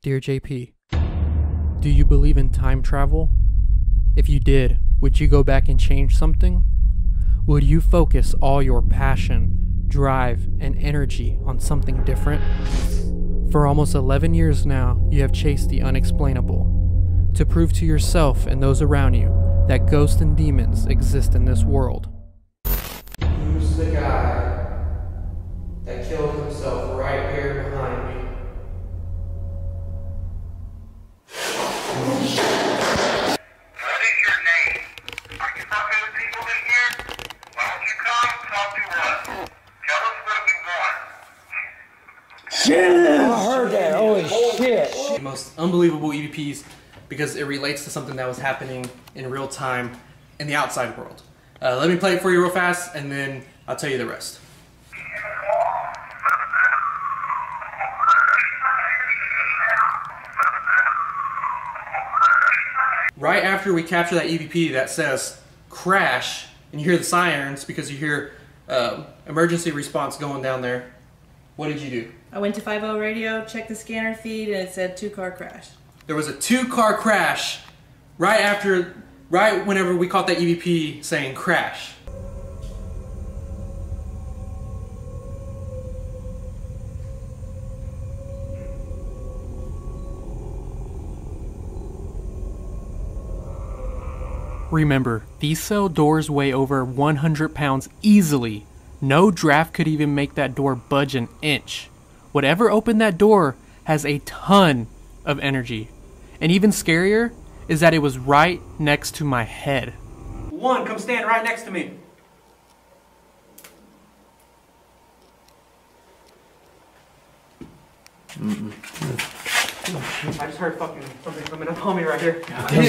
Dear JP, do you believe in time travel? If you did, would you go back and change something? Would you focus all your passion, drive, and energy on something different? For almost 11 years now, you have chased the unexplainable, to prove to yourself and those around you that ghosts and demons exist in this world. Who's the guy that killed himself right here behind me? What is your name? Are you talking to people in here? Why don't you come talk to us? Tell us what we want. Shit! I heard that. Holy shit. The most unbelievable EVPs because it relates to something that was happening in real time in the outside world. Let me play it for you real fast and then I'll tell you the rest. Right after we capture that EVP that says crash, and you hear the sirens because you hear emergency response going down there, what did you do? I went to 50 radio, checked the scanner feed, and it said 2-car crash. There was a 2-car crash right whenever we caught that EVP saying crash. Remember, these cell doors weigh over 100 pounds easily. No draft could even make that door budge an inch. Whatever opened that door has a ton of energy. And even scarier is that it was right next to my head. One, come stand right next to me. I just heard fucking something coming up on me right here.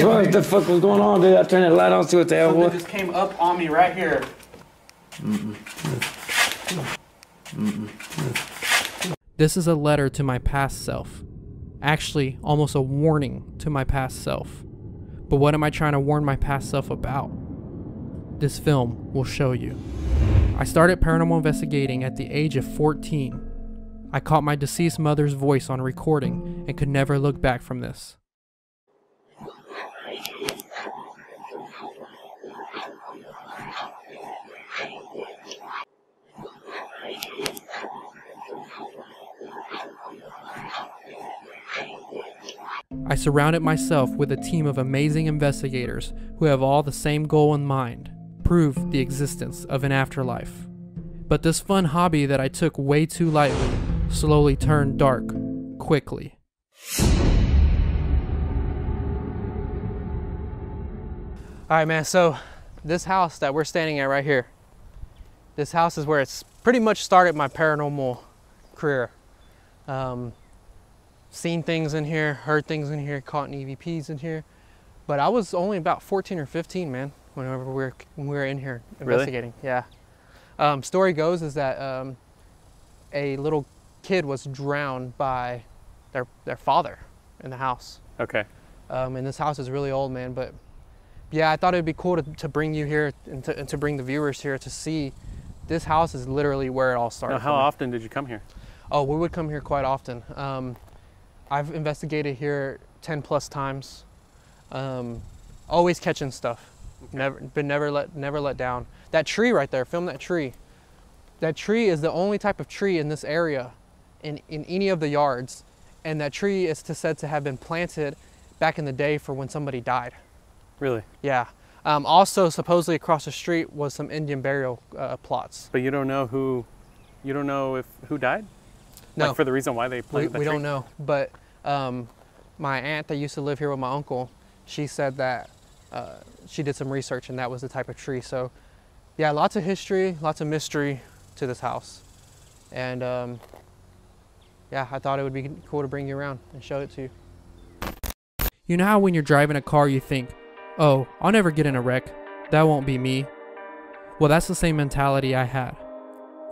What the fuck was going on, dude? I turned that light on, see what the hell was. Something just came up on me right here. This is a letter to my past self. Actually, almost a warning to my past self. But what am I trying to warn my past self about? This film will show you. I started paranormal investigating at the age of 14. I caught my deceased mother's voice on recording and could never look back from this. I surrounded myself with a team of amazing investigators who have all the same goal in mind: prove the existence of an afterlife. But this fun hobby that I took way too lightly slowly turned dark quickly. Alright man, so this house that we're standing at right here, this house is where it's pretty much started my paranormal career. Seen things in here, heard things in here, caught EVPs in here. But I was only about 14 or 15, man, whenever we were in here investigating. Really? Yeah. Story goes is that a little kid was drowned by their father in the house. Okay. And this house is really old, man. But yeah, I thought it'd be cool to bring you here and to bring the viewers here to see. This house is literally where it all started. Now, how often did you come here? Oh, we would come here quite often. I've investigated here 10 plus times. Always catching stuff. Okay. Never let down. That tree right there, film that tree. That tree is the only type of tree in this area, in any of the yards. And that tree is said to have been planted back in the day for when somebody died. Really? Yeah. Also, supposedly across the street was some Indian burial plots. But you don't know who died? No. Like for the reason why they planted the tree? We don't know. But my aunt that used to live here with my uncle, she said that she did some research and that was the type of tree. So yeah, lots of history, lots of mystery to this house. And yeah, I thought it would be cool to bring you around and show it to you. You know how when you're driving a car you think, oh, I'll never get in a wreck. That won't be me. Well, that's the same mentality I had.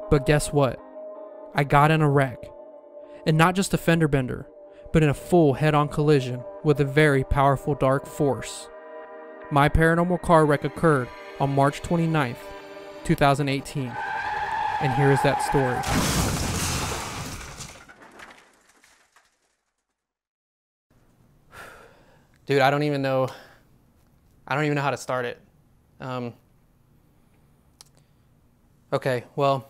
But guess what? I got in a wreck. And not just a fender bender, but in a full head-on collision with a very powerful dark force. My paranormal car wreck occurred on March 29th, 2018. And here is that story. Dude, I don't even know how to start it. Okay, well,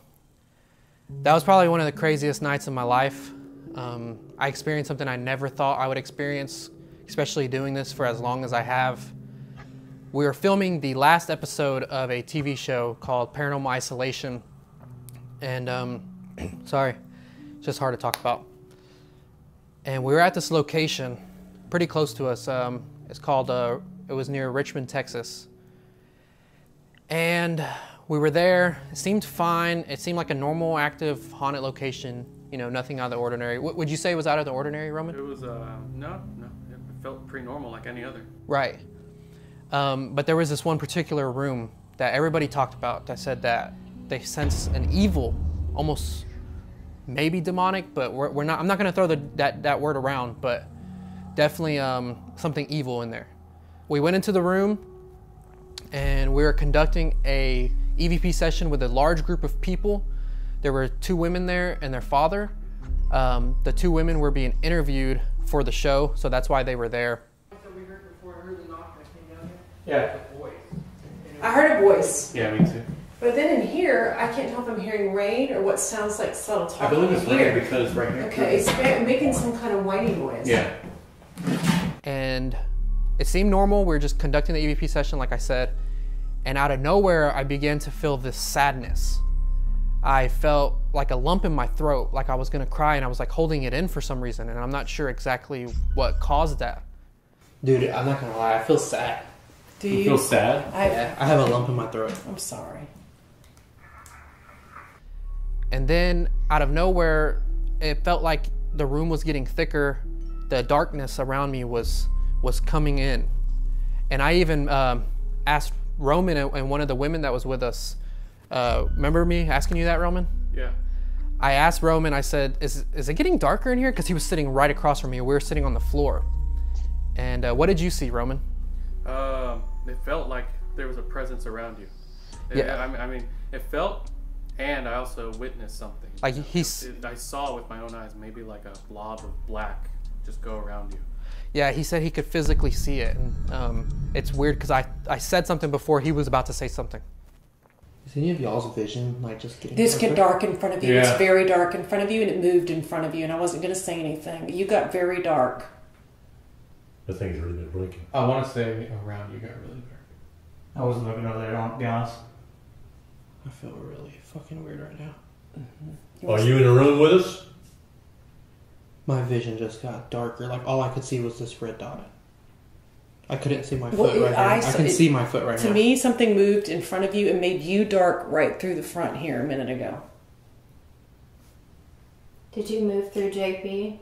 that was probably one of the craziest nights of my life. I experienced something I never thought I would experience, especially doing this for as long as I have. We were filming the last episode of a TV show called Paranormal Isolation. And, sorry, it's just hard to talk about. And we were at this location pretty close to us. It's called, it was near Richmond, Texas. And we were there, it seemed fine. It seemed like a normal, active, haunted location. You know, nothing out of the ordinary. Would you say it was out of the ordinary, Roman? It was, no. It felt pretty normal like any other. Right. But there was this one particular room that everybody talked about that said that they sense an evil, almost maybe demonic, but we're not, I'm not gonna throw that word around, but definitely something evil in there. We went into the room and we were conducting a EVP session with a large group of people. There were 2 women there and their father. The 2 women were being interviewed for the show, so that's why they were there. Yeah. I heard a voice. Yeah, me too. But then in here, I can't tell if I'm hearing rain or what sounds like subtle talking. I believe it's here. rain because right here. Okay, it's making some kind of whining noise. Yeah. And it seemed normal. We were just conducting the EVP session, like I said. And out of nowhere, I began to feel this sadness. I felt like a lump in my throat, like I was gonna cry, and I was like holding it in for some reason, and I'm not sure exactly what caused that. Dude, I'm not gonna lie, I feel sad. Do you feel sad? Yeah, I have a lump in my throat. I'm sorry. And then out of nowhere, it felt like the room was getting thicker. The darkness around me was coming in. And I even asked Roman and one of the women that was with us, remember me asking you that, Roman? Yeah. I asked Roman, I said, is it getting darker in here? Because he was sitting right across from me. We were sitting on the floor. And what did you see, Roman? It felt like there was a presence around you. Yeah. I mean, it felt, and I also witnessed something. Like I saw with my own eyes, maybe like a blob of black just go around you. Yeah, he said he could physically see it. And it's weird because I said something before he was about to say something. Is any of y'all's vision like just getting This get dark in front of you. Yeah. It's very dark in front of you, and it moved in front of you, and I wasn't going to say anything. You got very dark. The thing's really been blinking. I want to say around you got really dark. I wasn't looking over there, to be honest. I feel really fucking weird right now. Are you in the room with us? My vision just got darker. Like all I could see was this red dot. I couldn't see my Well, foot right here. I can see my foot right To now. me, something moved in front of you and made you dark right through the front here a minute ago. Did you move through JP?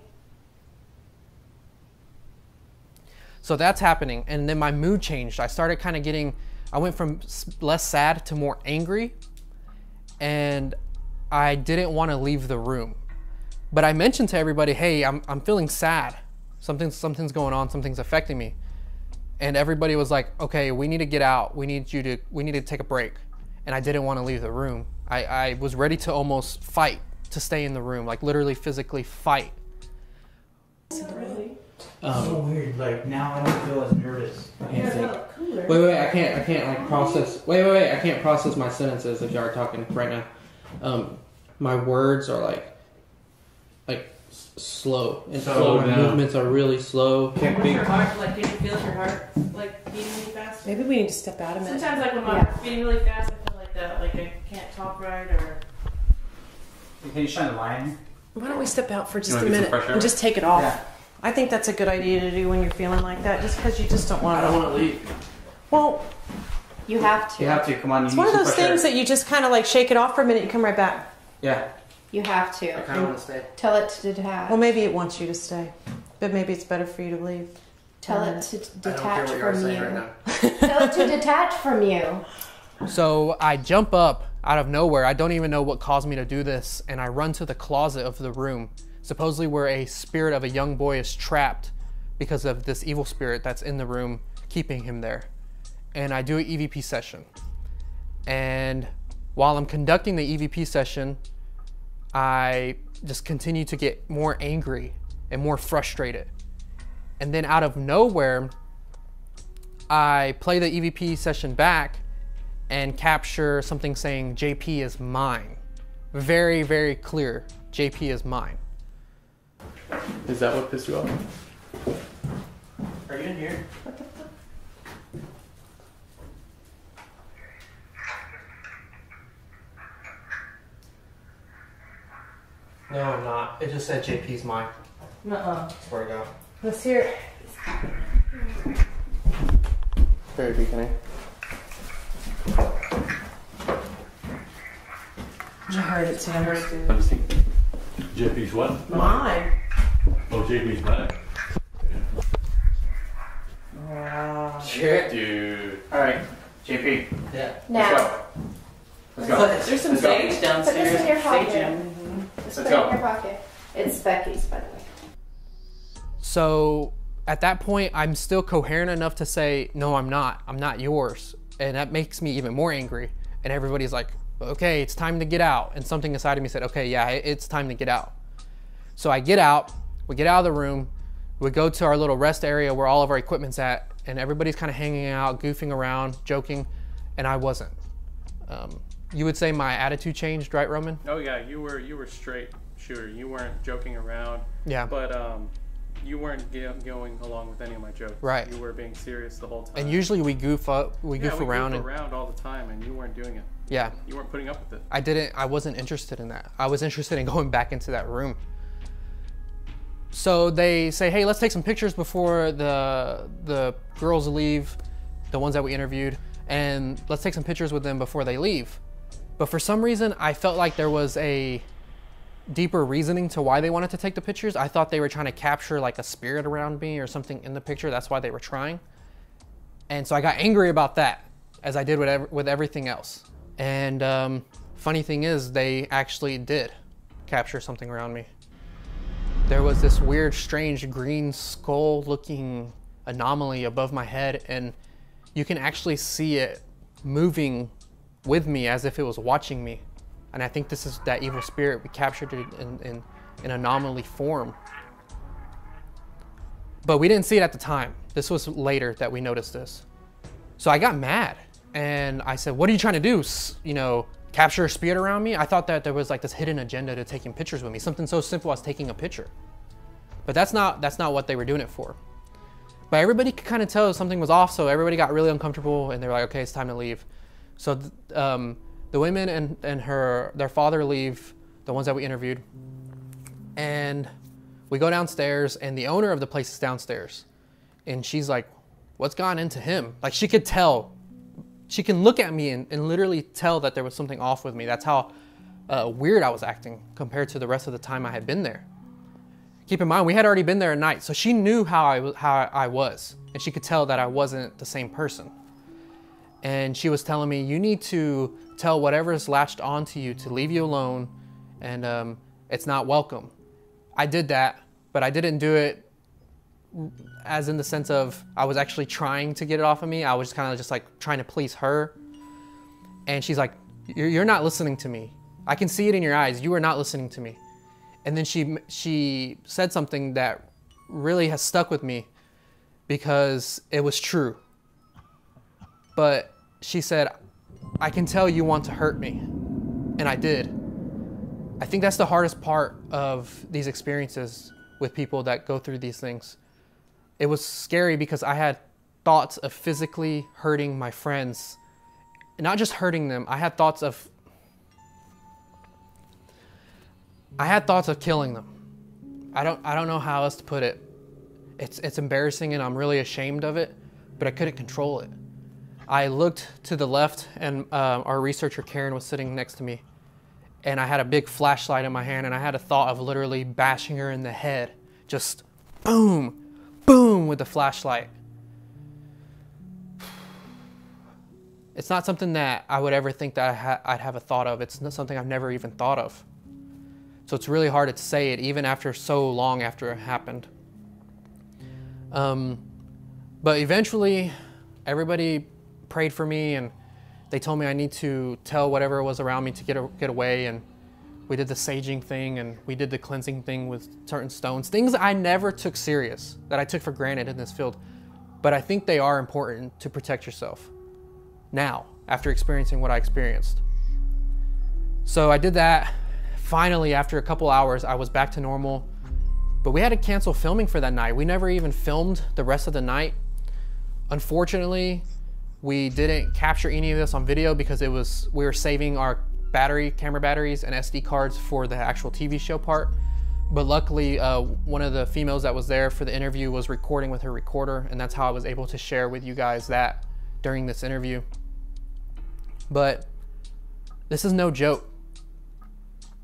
So that's happening, and then my mood changed. I started kind of getting, I went from less sad to more angry, and I didn't want to leave the room. But I mentioned to everybody, hey, I'm feeling sad. Something's going on, something's affecting me. And everybody was like, okay, we need to get out. We need to take a break. And I didn't want to leave the room. I was ready to almost fight to stay in the room, like literally physically fight. Really? So weird. Like now I don't feel as nervous. I can't think. Wait, I can't like process. Wait, I can't process my sentences if y'all are talking right now. My words are like slow and slow. My movements are really slow. What's your heart like? Did you feel your heart like beating really fast? Maybe we need to step out a minute. Sometimes, like when my heart's beating really fast, I feel like that. Like I can't talk right, or. Can you shine the light in? Why don't we step out for just You a wanna get some minute fresh air? and just take it off? Yeah. I think that's a good idea to do when you're feeling like that, just because you just don't want to. I don't want to leave. Well, You have to. You have to. Come on. it's one of those things that you just kind of like shake it off for a minute and come right back. Yeah, You have I to. kind of want to stay. Tell it to detach. Well, maybe it wants you to stay, but maybe it's better for you to leave. Tell it to I don't detach care what you're from saying you. right now. Tell it to detach from you. So I jump up out of nowhere. I don't even know what caused me to do this. And I run to the closet of the room, supposedly where a spirit of a young boy is trapped because of this evil spirit that's in the room, keeping him there. And I do an EVP session. And while I'm conducting the EVP session, I just continue to get more angry and more frustrated. And then out of nowhere, I play the EVP session back and capture something saying JP is mine. Very, very clear. JP is mine. Is that what pissed you off? Are you in here? No, I'm not. It just said JP's mine. Uh-uh. Swear to God. Let's hear it. Very beginning. I heard it too. Let me see. JP's what? Mine. Oh, JP's back. Wow. Shit. Dude. Alright, JP. Yeah. Now, Let's go. There's some Let's go. sage put downstairs. this in your pocket. Sage. Just Let's put it go. in your pocket. It's Becky's, by the way. So at that point, I'm still coherent enough to say, no, I'm not yours. And that makes me even more angry. And everybody's like, okay, it's time to get out. And something inside of me said, okay, yeah, it's time to get out. So I get out, we get out of the room, we go to our little rest area where all of our equipment's at, and everybody's kind of hanging out, goofing around, joking, and I wasn't. You would say my attitude changed, right, Roman? Oh yeah, you were straight shooter. You weren't joking around. Yeah. But you weren't going along with any of my jokes. Right. You were being serious the whole time. And usually we goof around. we and goof around all the time, and you weren't doing it. yeah, You weren't putting up with it. I wasn't interested in that. I was interested in going back into that room. So they say, hey, let's take some pictures before the girls leave, the ones that we interviewed, and let's take some pictures with them before they leave. But for some reason, I felt like there was a deeper reasoning to why they wanted to take the pictures. I thought they were trying to capture like a spirit around me or something in the picture. That's why they were trying. And so I got angry about that, as I did with everything else. And funny thing is, they actually did capture something around me. There was this weird, strange green skull looking anomaly above my head, and you can actually see it moving with me as if it was watching me. And I think this is that evil spirit. We captured it in anomaly form. But we didn't see it at the time. This was later that we noticed this. So I got mad and I said, what are you trying to do? You know, capture a spirit around me? I thought that there was like this hidden agenda to taking pictures with me. Something so simple as taking a picture. But that's not what they were doing it for. But everybody could kind of tell something was off, so everybody got really uncomfortable and they were like, okay, it's time to leave. So the women and their father leave, the ones that we interviewed, and we go downstairs, and the owner of the place is downstairs, and she's like, what's gone into him? Like, she could tell. She can look at me and literally tell that there was something off with me. That's how weird I was acting compared to the rest of the time I had been there. Keep in mind, we had already been there at night, so she knew how I was, and she could tell that I wasn't the same person. And she was telling me, you need to tell whatever's latched onto you to leave you alone, and it's not welcome. I did that, but I didn't do it as in the sense of I was actually trying to get it off of me. I was kind of just like trying to please her. And she's like, you're not listening to me. I can see it in your eyes. You are not listening to me. And then she said something that really has stuck with me because it was true. But she said, I can tell you want to hurt me. And I did. I think that's the hardest part of these experiences with people that go through these things. It was scary because I had thoughts of physically hurting my friends. Not just hurting them, I had thoughts of killing them. I don't know how else to put it. It's embarrassing and I'm really ashamed of it, but I couldn't control it. I looked to the left and our researcher Karen was sitting next to me, and I had a big flashlight in my hand and I had a thought of literally bashing her in the head. Just boom, boom with the flashlight. It's not something that I would ever think that I'd have a thought of. It's not something I've never even thought of. So it's really hard to say it even after so long after it happened. But eventually everybody prayed for me and they told me I need to tell whatever was around me to get away, and we did the saging thing and we did the cleansing thing with certain stones. Things I never took serious, that I took for granted in this field. but I think they are important to protect yourself now, after experiencing what I experienced. So I did that. Finally, after a couple hours, I was back to normal, but we had to cancel filming for that night. We never even filmed the rest of the night. Unfortunately, we didn't capture any of this on video because we were saving our camera batteries and SD cards for the actual TV show part. But luckily, one of the females that was there for the interview was recording with her recorder, and that's how I was able to share with you guys that during this interview. But this is no joke.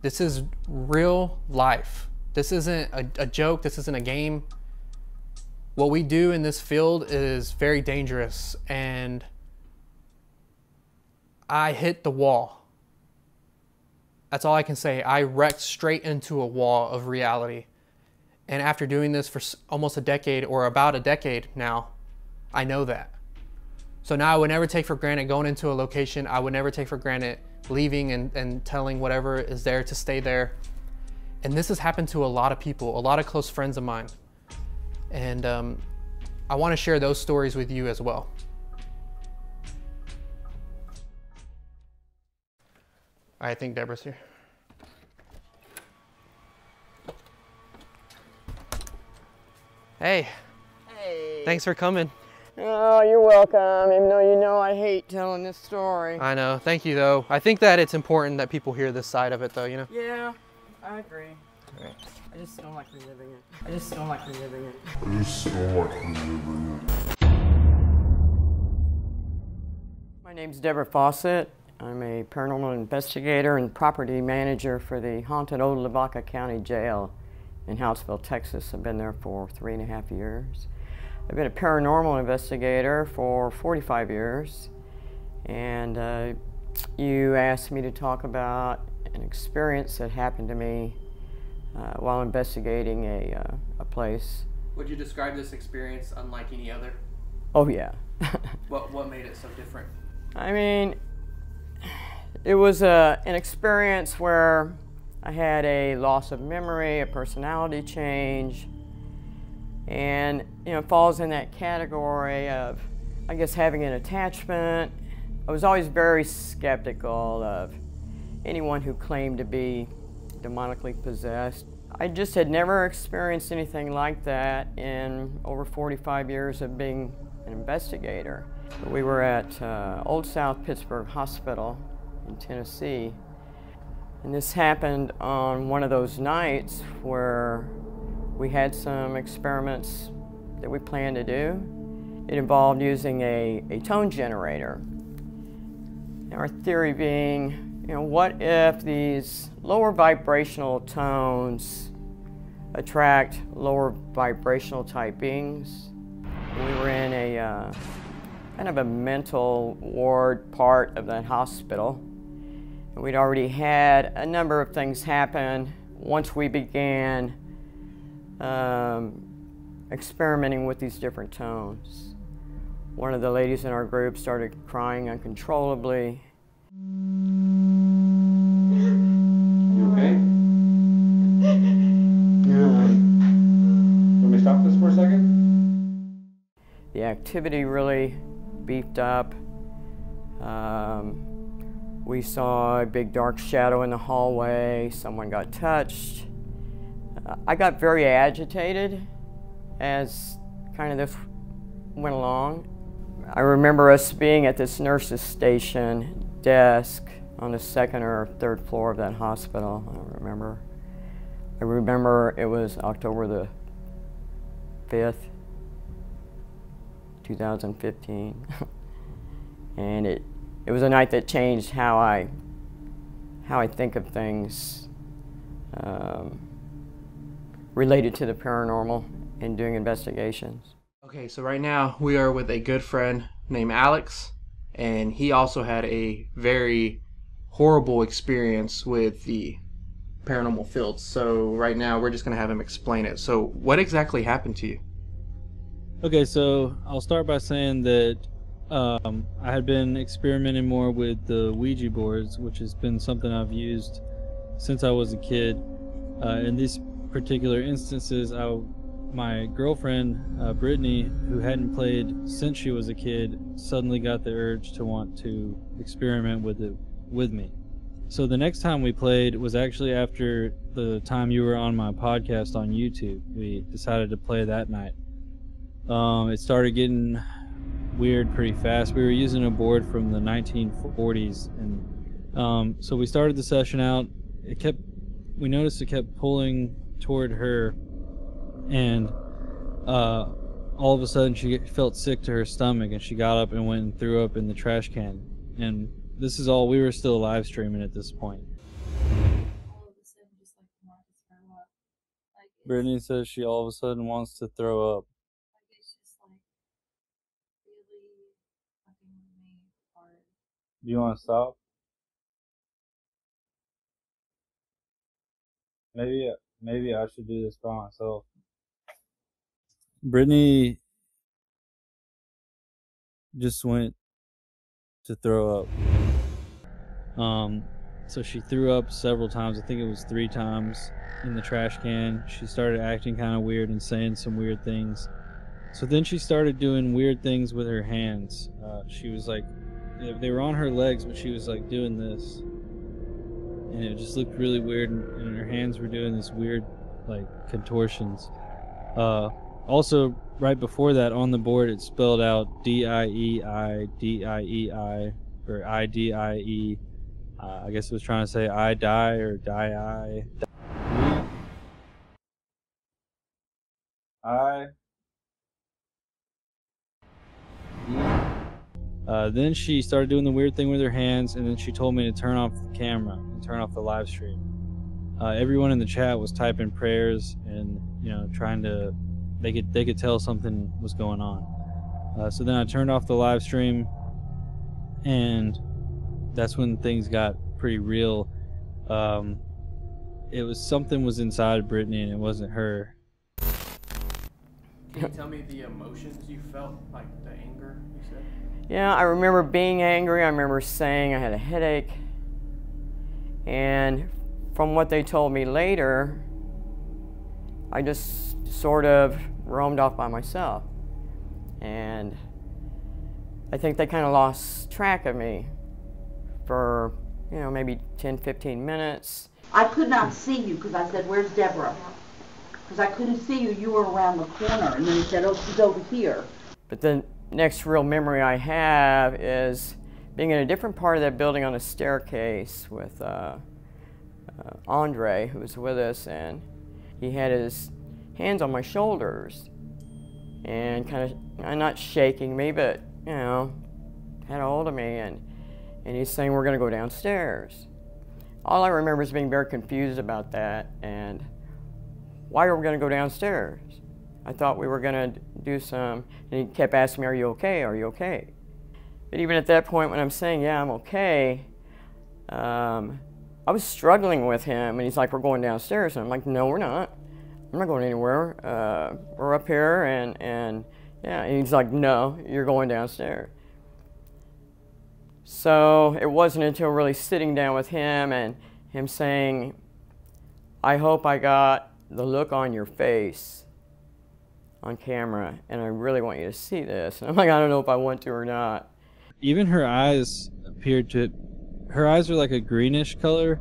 This is real life. This isn't a joke. This isn't a game. What we do in this field is very dangerous, and I hit the wall. That's all I can say. I wrecked straight into a wall of reality. And after doing this for almost a decade, or about a decade now, I know that. So now I would never take for granted going into a location. I would never take for granted leaving and telling whatever is there to stay there. And this has happened to a lot of people, a lot of close friends of mine. And I want to share those stories with you as well. I think Deborah's here. Hey. Hey. Thanks for coming. Oh, you're welcome, even though you know I hate telling this story. I know. Thank you, though. I think that it's important that people hear this side of it, though, you know? Yeah, I agree. All right. I just don't like reliving it. I just don't like reliving it. My name's Deborah Fawcett. I'm a paranormal investigator and property manager for the haunted Old Lavaca County Jail in Houtsville, Texas. I've been there for 3.5 years. I've been a paranormal investigator for 45 years. And you asked me to talk about an experience that happened to me while investigating a place. Would you describe this experience unlike any other? Oh, yeah. What made it so different? I mean, it was an experience where I had a loss of memory, a personality change, and it falls in that category of, I guess, having an attachment. I was always very skeptical of anyone who claimed to be demonically possessed. I just had never experienced anything like that in over 45 years of being an investigator. We were at Old South Pittsburgh Hospital in Tennessee, and this happened on one of those nights where we had some experiments that we planned to do. It involved using a tone generator. Our theory being, what if these lower vibrational tones attract lower vibrational type beings? We were in a kind of a mental ward part of that hospital. And we'd already had a number of things happen once we began experimenting with these different tones. One of the ladies in our group started crying uncontrollably. You okay? Let me stop this for a second? The activity really beefed up. We saw a big dark shadow in the hallway. Someone got touched. I got very agitated as kind of this went along. I remember us being at this nurse's station desk on the 2nd or 3rd floor of that hospital. I don't remember. I remember it was October the 5th, 2015. And it was a night that changed how I think of things related to the paranormal and doing investigations. Okay, so right now we are with a good friend named Alex, and he also had a very horrible experience with the paranormal field. So right now we're just going to have him explain it. So what exactly happened to you? Okay, so I'll start by saying that I had been experimenting more with the Ouija boards, which has been something I've used since I was a kid. In these particular instances, I my girlfriend, Brittany, who hadn't played since she was a kid, suddenly got the urge to want to experiment with it with me. So the next time we played was actually after the time you were on my podcast on YouTube. We decided to play that night. It started getting weird pretty fast. We were using a board from the 1940s, and so we started the session out. We noticed it kept pulling toward her, and all of a sudden she felt sick to her stomach, and she got up and went and threw up in the trash can. And this is all, we were still live streaming at this point. Brittany says she all of a sudden wants to throw up. Do you want to stop? Maybe I should do this by myself. Brittany just went to throw up. So she threw up several times. I think it was 3 times in the trash can. She started acting kind of weird and saying some weird things. So then she started doing weird things with her hands. She was like, they were on her legs, but she was like doing this. And it just looked really weird, and her hands were doing this weird like contortions. Also, right before that on the board it spelled out D-I-E-I, D-I-E-I, or I-D-I-E. I guess it was trying to say I die or die I. Then she started doing the weird thing with her hands, and then she told me to turn off the camera and turn off the live stream. Everyone in the chat was typing prayers and, you know, trying to, they could tell something was going on. So then I turned off the live stream, and that's when things got pretty real. It was something was inside of Brittany, and it wasn't her. Can you tell me the emotions you felt, like the anger you said? Yeah, I remember being angry. I remember saying I had a headache. And from what they told me later, I just sort of roamed off by myself. And I think they kind of lost track of me for, you know, maybe 10, 15 minutes. I could not see you because I said, "Where's Deborah?" Because I couldn't see you. You were around the corner. And then he said, "Oh, she's over here." But the next real memory I have is being in a different part of that building on a staircase with Andre, who was with us, and he had his hands on my shoulders and kind of, not shaking me, but, you know, had a hold of me, and he's saying, "We're going to go downstairs." All I remember is being very confused about that, and why are we going to go downstairs? I thought we were going to do some, and he kept asking me, "Are you okay? Are you okay?" But even at that point when I'm saying, "Yeah, I'm okay," I was struggling with him, and he's like, "We're going downstairs." And I'm like, "No, we're not. I'm not going anywhere. We're up here," and yeah, and he's like, "No, you're going downstairs." So it wasn't until really sitting down with him and him saying, "I hope I got the look on your face on camera, and I really want you to see this." And I'm like, "I don't know if I want to or not." Even her eyes her eyes are like a greenish color.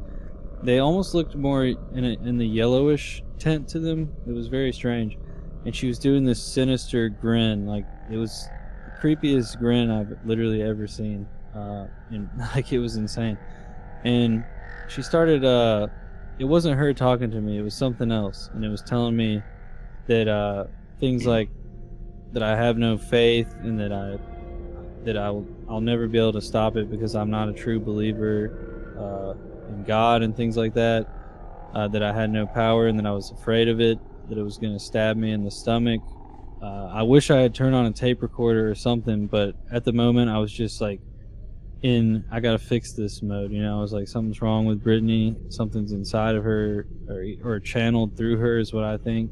They almost looked more in the yellowish tint to them. It was very strange. And she was doing this sinister grin, like it was the creepiest grin I've literally ever seen. And like it was insane. And she started, it wasn't her talking to me, it was something else. And it was telling me that things like that I have no faith, and that I'll never be able to stop it because I'm not a true believer in God and things like that. That I had no power, and that I was afraid of it, that it was going to stab me in the stomach. I wish I had turned on a tape recorder or something, but at the moment I was just like I gotta fix this mode, you know. I was like, something's wrong with Brittany, something's inside of her, or channeled through her is what I think.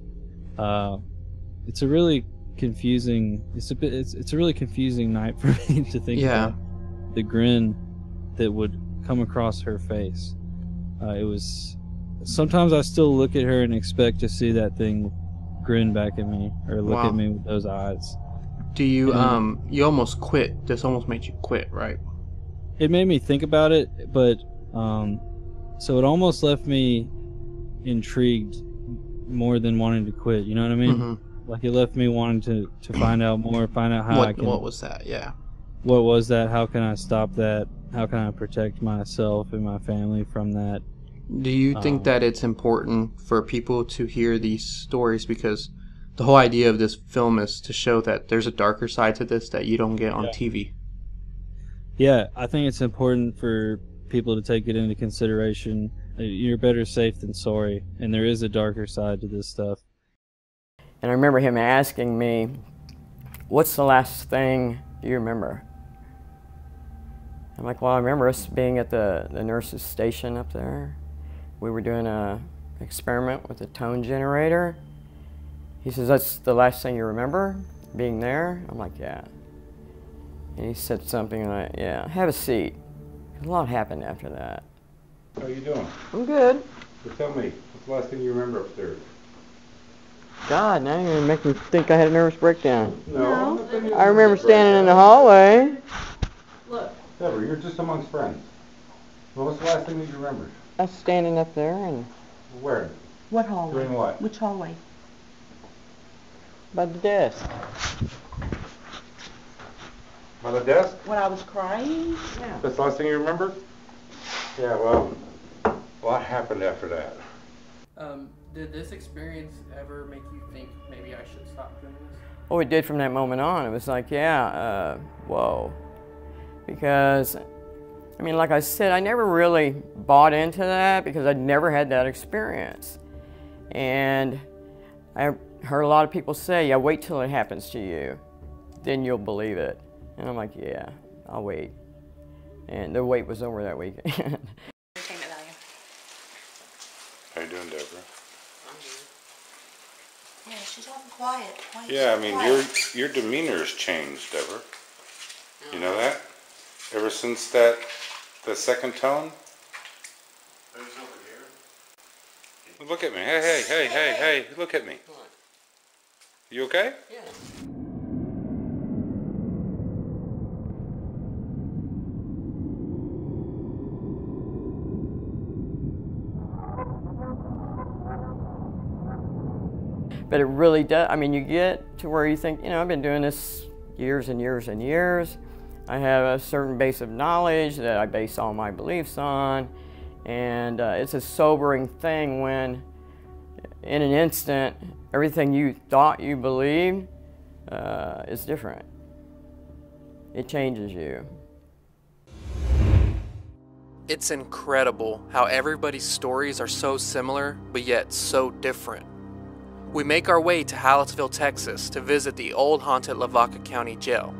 It's a really confusing, it's a really confusing night for me to think about the grin that would come across her face. It was, sometimes I still look at her and expect to see that thing grin back at me or look Wow. at me with those eyes. Do you you almost quit? This almost made you quit, right? It made me think about it, but so it almost left me intrigued more than wanting to quit. You know what I mean? Mm-hmm. Like it left me wanting to find out more, find out how I can. What was that? Yeah. What was that? How can I stop that? How can I protect myself and my family from that? Do you think that it's important for people to hear these stories? Because the whole idea of this film is to show that there's a darker side to this that you don't get on TV. Yeah, I think it's important for people to take it into consideration. You're better safe than sorry, and there is a darker side to this stuff. And I remember him asking me, what's the last thing you remember? I'm like, well, I remember us being at the nurse's station up there. We were doing an experiment with a tone generator. He says, that's the last thing you remember, being there? I'm like, yeah. And he said something like, yeah, have a seat. A lot happened after that. How are you doing? I'm good. So tell me, what's the last thing you remember upstairs? God, now you're going to make me think I had a nervous breakdown. No. I remember standing in the hallway. Look. Deborah, you're just amongst friends. Well, what's the last thing that you remember? I was standing up there and... Where? What hallway? Doing what? Which hallway? by the desk. By the desk? When I was crying? Yeah. That's the last thing you remember? Yeah, well, what happened after that? Did this experience ever make you think maybe I should stop doing this? Well, it did from that moment on. It was like, yeah, whoa. Because, I mean, like I said, I never really bought into that because I'd never had that experience. And I heard a lot of people say, yeah, wait till it happens to you, then you'll believe it. And I'm like, yeah, I'll wait. And the wait was over that weekend. Entertainment value. How you doing, Deborah? Yeah, she's awful quiet. Why is Yeah, I she mean, quiet? your demeanor has changed, Deborah. You know that? Ever since the second tone? Look at me. Hey, look at me. You okay? Yeah. But it really does, I mean, you get to where you think, you know, I've been doing this years and years and years. I have a certain base of knowledge that I base all my beliefs on. And it's a sobering thing when, in an instant, everything you thought you believed is different. It changes you. It's incredible how everybody's stories are so similar, but yet so different. We make our way to Hallettsville, Texas to visit the old haunted Lavaca County Jail,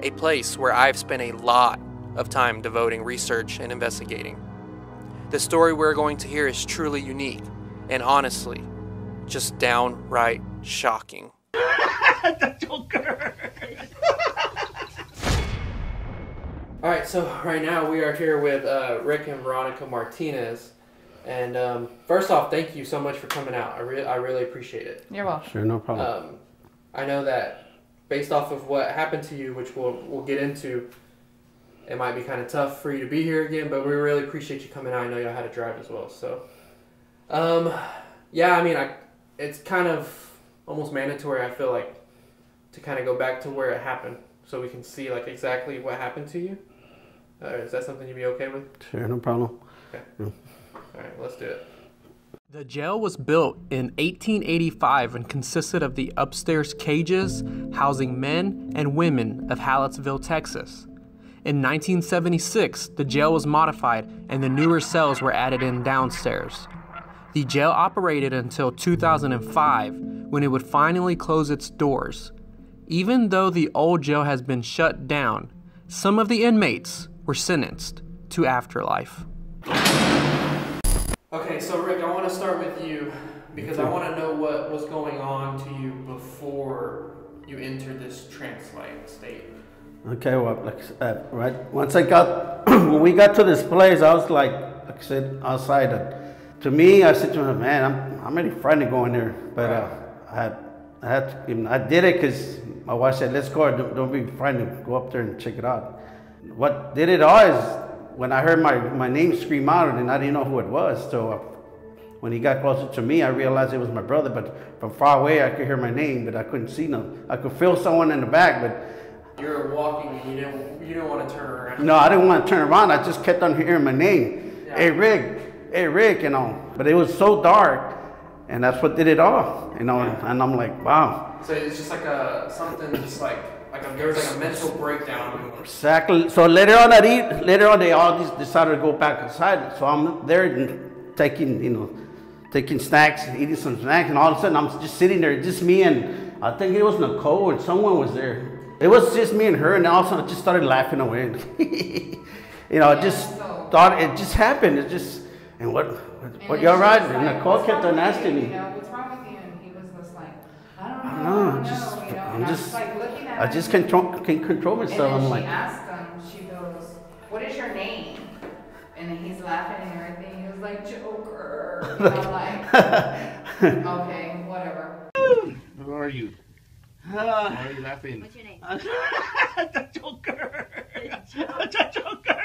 a place where I've spent a lot of time devoting research and investigating. The story we're going to hear is truly unique and honestly, just downright shocking. Alright, so right now we are here with Rick and Veronica Martinez. And first off, thank you so much for coming out. I really appreciate it. You're welcome. Sure, no problem. I know that based off of what happened to you, which we'll get into, it might be kind of tough for you to be here again, but we really appreciate you coming out. I know y'all had to drive as well. So, yeah, I mean, it's kind of almost mandatory, I feel like, to kind of go back to where it happened so we can see like exactly what happened to you. Is that something you'd be okay with? Sure, no problem. Okay. Yeah. All right, let's do it. The jail was built in 1885 and consisted of the upstairs cages housing men and women of Hallettsville, Texas. In 1976, the jail was modified and the newer cells were added in downstairs. The jail operated until 2005, when it would finally close its doors. Even though the old jail has been shut down, some of the inmates were sentenced to afterlife. Okay, so Rick, I want to start with you because I want to know what was going on to you before you entered this trance-like state. Okay, well, right, once I got, when we got to this place, I was like I said, outside. To me, I said to him, man, I'm really frightened to go in there. But I did it because my wife said, let's go, don't be frightened to go up there and check it out. What did it all is when I heard my name scream out, and I didn't know who it was. So when he got closer to me, I realized it was my brother, but from far away I could hear my name, but I couldn't see no. I could feel someone in the back, but you were walking and you didn't want to turn around. no, I didn't want to turn around. I just kept on hearing my name. Yeah. Hey Rick, you know. But it was so dark, and that's what did it all, you know. Yeah. And I'm like, wow. So it's just like something just like there was like a mental breakdown. Exactly. So later on they all decided to go back inside. So I'm there taking snacks, eating some snacks, and all of a sudden I'm just sitting there, just me and I think it was Nicole and someone was there. It was just me and her, and all of a sudden I just started laughing away. You know, I just thought it just happened. It just, and what you're right. And Nicole kept on asking me. You know, what's wrong with you? And he was just like, I don't know. I just can't control myself. And then I'm like, she asked him, she goes, what is your name? And then he's laughing and everything. He was like, Joker. And I'm like, okay, whatever. Who are you? Why are you laughing? What's your name? The Joker. The Joker.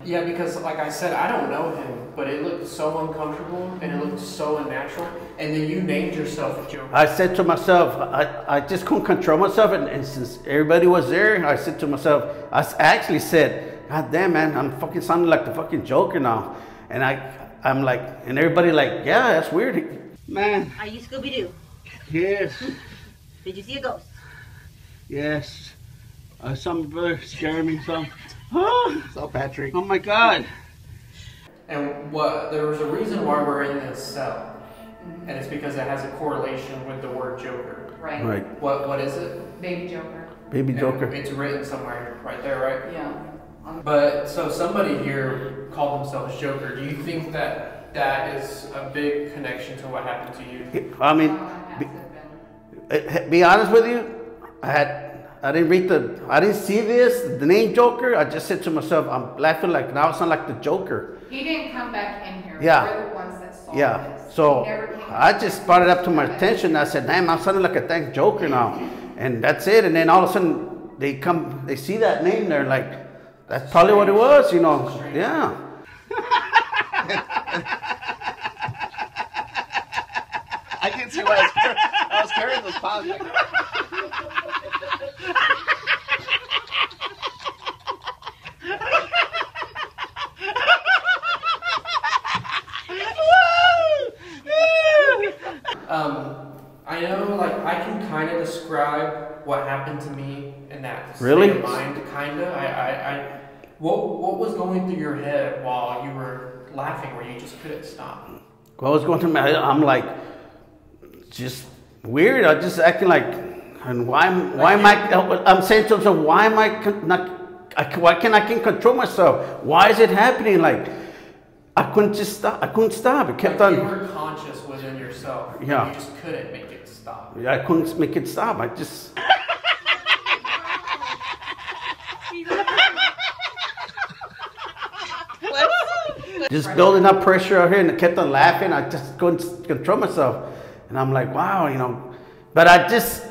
Yeah, because like I said, I don't know him, but it looked so uncomfortable and it looked so unnatural. And then you named yourself Joker. I said to myself, I just couldn't control myself, and since everybody was there, I said to myself, I actually said, God damn, man, I'm fucking sounding like the fucking Joker now. And I'm like, and everybody like, yeah, that's weird. Man. Are you Scooby-Doo? Yes. Did you see a ghost? Yes. Some brother scared me some. Oh, so Patrick. Oh my God. And there was a reason why we're in this cell, and it's because it has a correlation with the word Joker. Right. Right. What is it? Baby Joker. Baby Joker. It's written somewhere right there, right? Yeah. But so somebody here called themselves Joker. Do you think that is a big connection to what happened to you? I mean, be honest with you, I didn't see the name Joker. I just said to myself, I'm laughing like, now I sound like the Joker. He didn't come back in here. Yeah. We're the ones that saw this. So I just brought it up to my attention. I said, damn, I'm sounding like a dang Joker now. And that's it. And then all of a sudden they see that name there, like, that's probably what it was, you know. Yeah. I can see why I was carrying those pods. I know, like, I can kind of describe what happened to me in that really? state of mind, kind of. What was going through your head while you were laughing where you just couldn't stop? What was going through my head? I'm like, just weird. I just acting like, and why am I? I'm saying to myself, why am I not? Why can't I control myself? Why is it happening? Like, I couldn't just stop. I couldn't stop. It kept on. You were conscious within yourself. Yeah. You just couldn't make it stop. Yeah, I couldn't make it stop. I just. Just building up pressure out here, and I kept on laughing. I just couldn't control myself, and I'm like, wow, you know. But I just,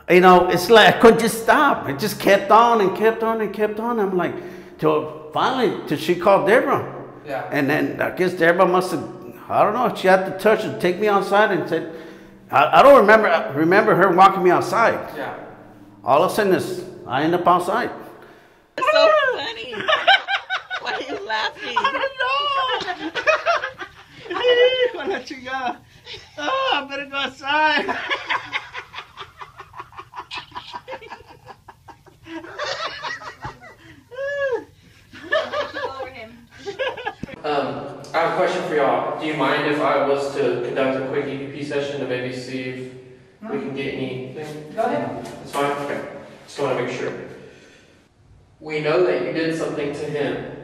you know, it's like I couldn't just stop. It just kept on and kept on and kept on. I'm like, till she called Deborah. Yeah. And then I guess Deborah must have, I don't know, she had the touch to take me outside and said, I don't remember her walking me outside. Yeah. All of a sudden, I end up outside. It's so funny. Why are you laughing? I don't know. Oh, I better go outside. I have a question for y'all. Do you mind if I was to conduct a quick EVP session to maybe see if we can get anything? Go ahead. That's fine? Okay. Just want to make sure. We know that you did something to him.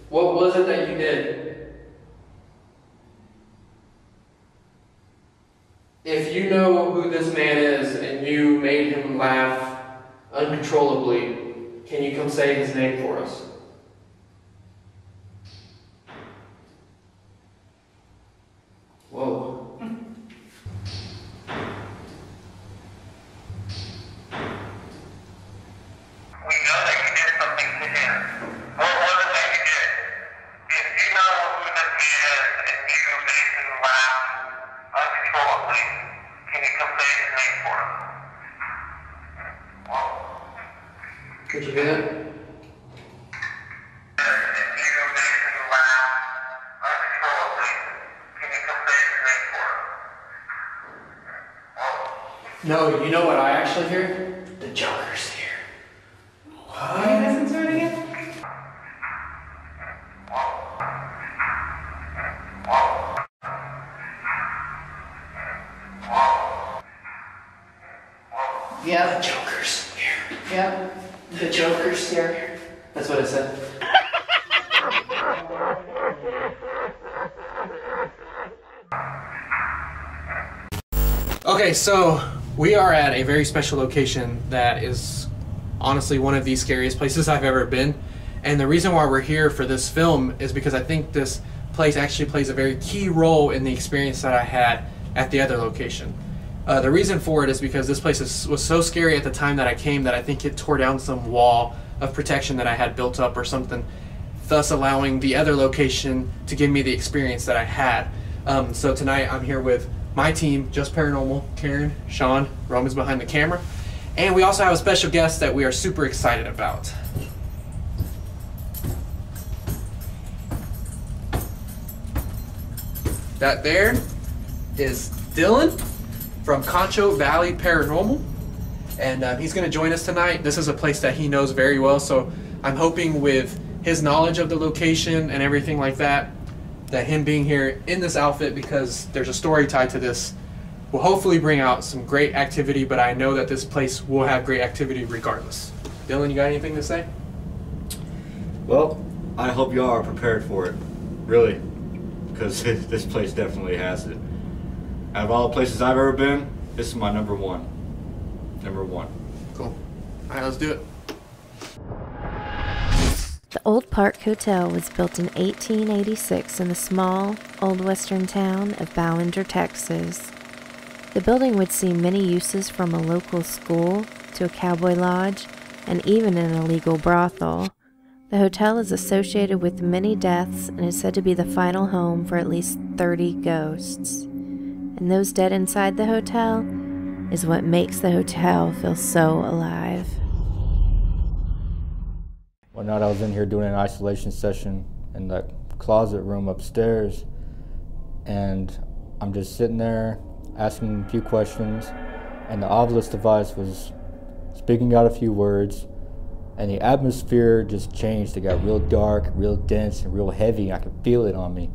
What was it that you did? If you know who this man is and you made him laugh uncontrollably, can you come say his name for us? Did you hear that? No, you know what I actually hear? The Joker's here. What? Can you listen to it again? Yeah, the Joker's here. Yeah, the Joker's here. That's what it said. Okay, so we are at a very special location that is honestly one of the scariest places I've ever been. And the reason why we're here for this film is because I think this place actually plays a very key role in the experience that I had at the other location. The reason for it is because this place was so scary at the time that I came that I think it tore down some wall of protection that I had built up or something, thus allowing the other location to give me the experience that I had. So tonight I'm here with my team, Just Paranormal, Karen, Sean, Roman's behind the camera, and we also have a special guest that we are super excited about. That there is Dylan from Concho Valley Paranormal, and he's going to join us tonight. This is a place that he knows very well, so I'm hoping with his knowledge of the location and everything like that, that him being here in this outfit, because there's a story tied to this, will hopefully bring out some great activity, but I know that this place will have great activity regardless. Dylan, you got anything to say? Well, I hope y'all are prepared for it, really, because this place definitely has it. Out of all the places I've ever been, this is my number one. Number one. Cool. All right, let's do it. The Old Park Hotel was built in 1886 in the small, old western town of Ballinger, Texas. The building would see many uses, from a local school to a cowboy lodge and even an illegal brothel. The hotel is associated with many deaths and is said to be the final home for at least 30 ghosts. And those dead inside the hotel is what makes the hotel feel so alive. One night I was in here doing an isolation session in that closet room upstairs, and I'm just sitting there asking a few questions, and the obelisk device was speaking out a few words, and the atmosphere just changed. It got real dark, real dense, and real heavy. I could feel it on me.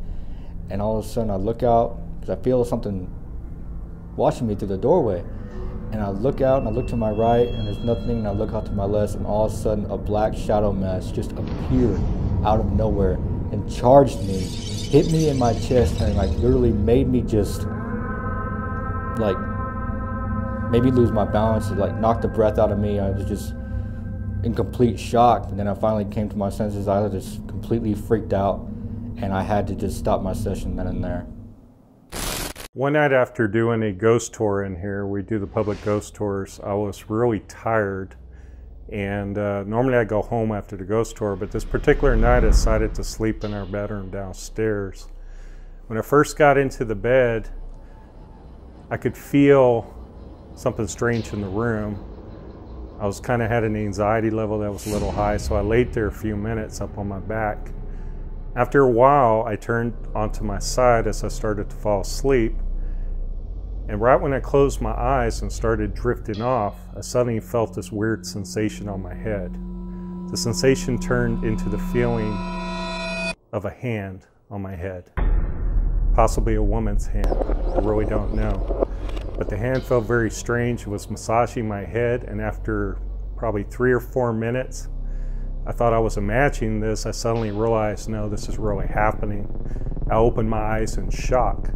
And all of a sudden I look out, because I feel something watching me through the doorway. And I look out and I look to my right and there's nothing, and I look out to my left, and all of a sudden a black shadow mass just appeared out of nowhere and charged me, hit me in my chest, and like literally made me just like maybe lose my balance. It like knocked the breath out of me. I was just in complete shock. And then I finally came to my senses. I was just completely freaked out, and I had to just stop my session then and there. One night after doing a ghost tour in here, we do the public ghost tours, I was really tired, and normally I go home after the ghost tour, but this particular night I decided to sleep in our bedroom downstairs. When I first got into the bed, I could feel something strange in the room. I was kind of had an anxiety level that was a little high, so I laid there a few minutes up on my back. After a while, I turned onto my side as I started to fall asleep, and right when I closed my eyes and started drifting off, I suddenly felt this weird sensation on my head. The sensation turned into the feeling of a hand on my head, possibly a woman's hand. I really don't know, but the hand felt very strange. It was massaging my head, and after probably 3 or 4 minutes, I thought I was imagining this. I suddenly realized, no, this is really happening. I opened my eyes in shock.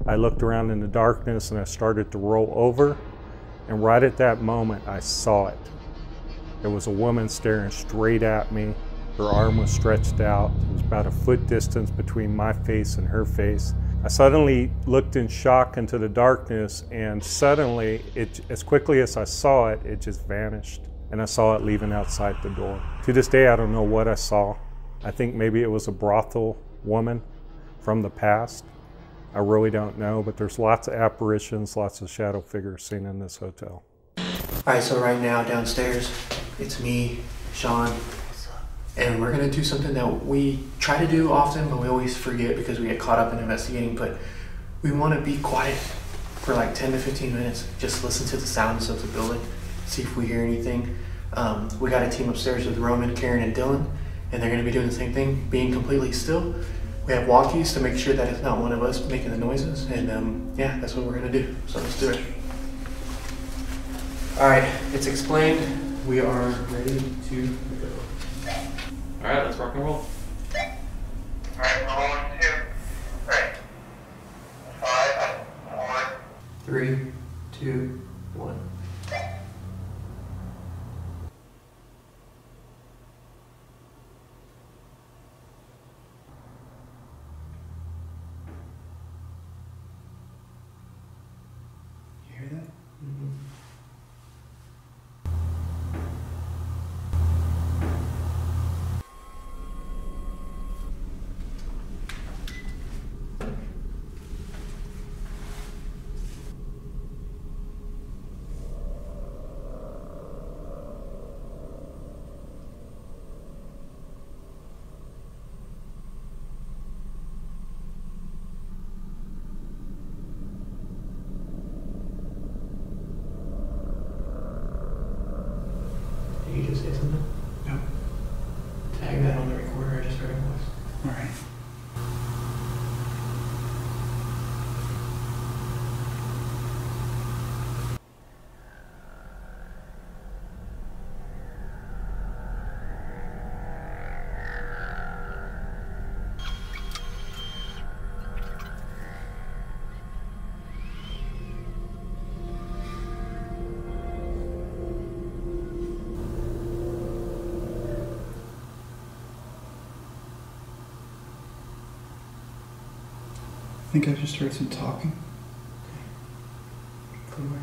I looked around in the darkness and I started to roll over, and right at that moment I saw it. There was a woman staring straight at me. Her arm was stretched out. It was about a foot distance between my face and her face. I suddenly looked in shock into the darkness, and suddenly, as quickly as I saw it, it just vanished. And I saw it leaving outside the door. To this day, I don't know what I saw. I think maybe it was a brothel woman from the past. I really don't know, but there's lots of apparitions, lots of shadow figures seen in this hotel. All right, so right now downstairs, it's me, Sean. And we're gonna do something that we try to do often, but we always forget because we get caught up in investigating. But we want to be quiet for like 10 to 15 minutes. Just listen to the sounds of the building, see if we hear anything. We got a team upstairs with Roman, Karen, and Dylan, and they're gonna be doing the same thing, being completely still. We have walkies to make sure that it's not one of us making the noises, and yeah, that's what we're gonna do. So let's do it. All right, it's explained. We are ready to go. All right, let's rock and roll. Alright, 1, 2, 3. 5, 4. 3, 2, 1. You hear that? Mm-hmm. Did you just say something? No. Tag that on the recorder, I just heard a voice. Alright. I think I just heard some talking. From where?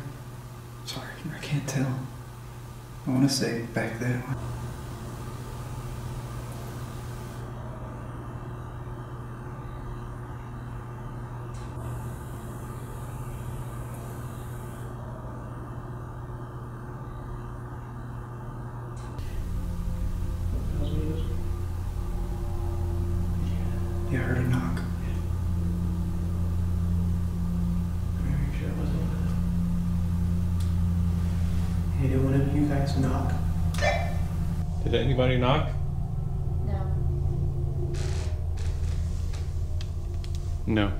Sorry, I can't tell. I want to say back there. Yeah, I heard a knock. Hey, did one of you guys knock? Did anybody knock? No. No.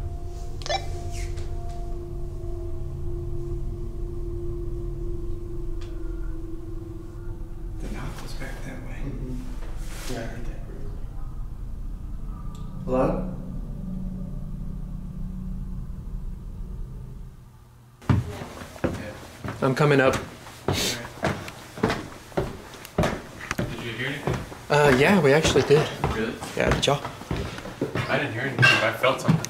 The knock was back that way. Mm-hmm. Yeah, I heard that. Hello? I'm coming up. Did you hear anything? Yeah, we actually did. Really? Yeah, did y'all? I didn't hear anything, but I felt something.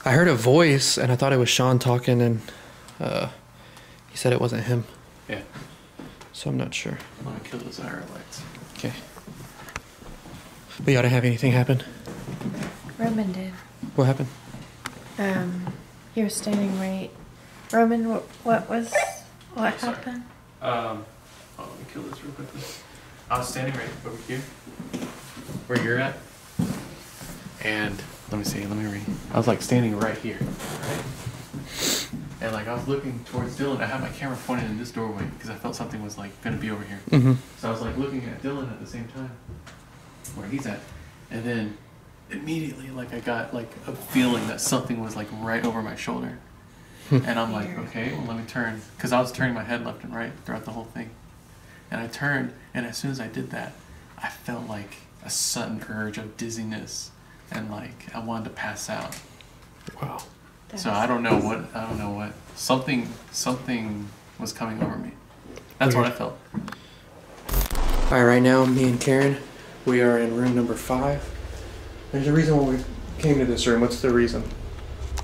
I heard a voice, and I thought it was Sean talking, and he said it wasn't him. Yeah. So I'm not sure. I'm gonna kill those IR lights. Okay. But y'all didn't have anything happen? Roman did. What happened? You were standing right. Roman, what happened? Let me kill this real quickly. I was standing right over here, where you're at, and let me read. I was like standing right here, right? And like I was looking towards Dylan. I had my camera pointed in this doorway because I felt something was like gonna be over here. Mm-hmm. So I was like looking at Dylan at the same time, where he's at, and then immediately like I got like a feeling that something was like right over my shoulder. And I'm like, okay, well, let me turn. Because I was turning my head left and right throughout the whole thing. And I turned, and as soon as I did that, I felt like a sudden urge of dizziness. And like, I wanted to pass out. Wow. So I don't know what. Something was coming over me. That's what I felt. All right, right now, me and Karen, we are in room number 5. There's a reason why we came to this room. What's the reason?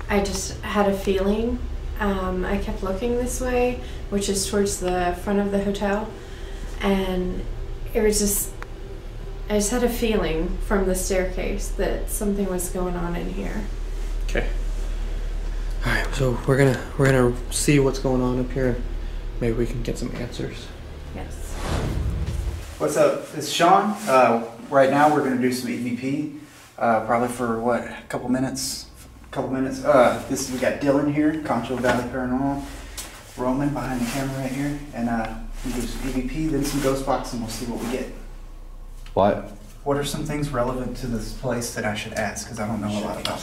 I just had a feeling. I kept looking this way, which is towards the front of the hotel, and it was just, I just had a feeling from the staircase that something was going on in here. Okay. All right, so we're gonna see what's going on up here. Maybe we can get some answers. Yes. What's up? It's Sean. Right now we're going to do some EVP, probably for what, a couple minutes. We got Dylan here, Concho Valley Paranormal, Roman behind the camera right here, and we do some EVP, then some ghost box, and we'll see what we get. What? What are some things relevant to this place that I should ask? Because I don't know a lot about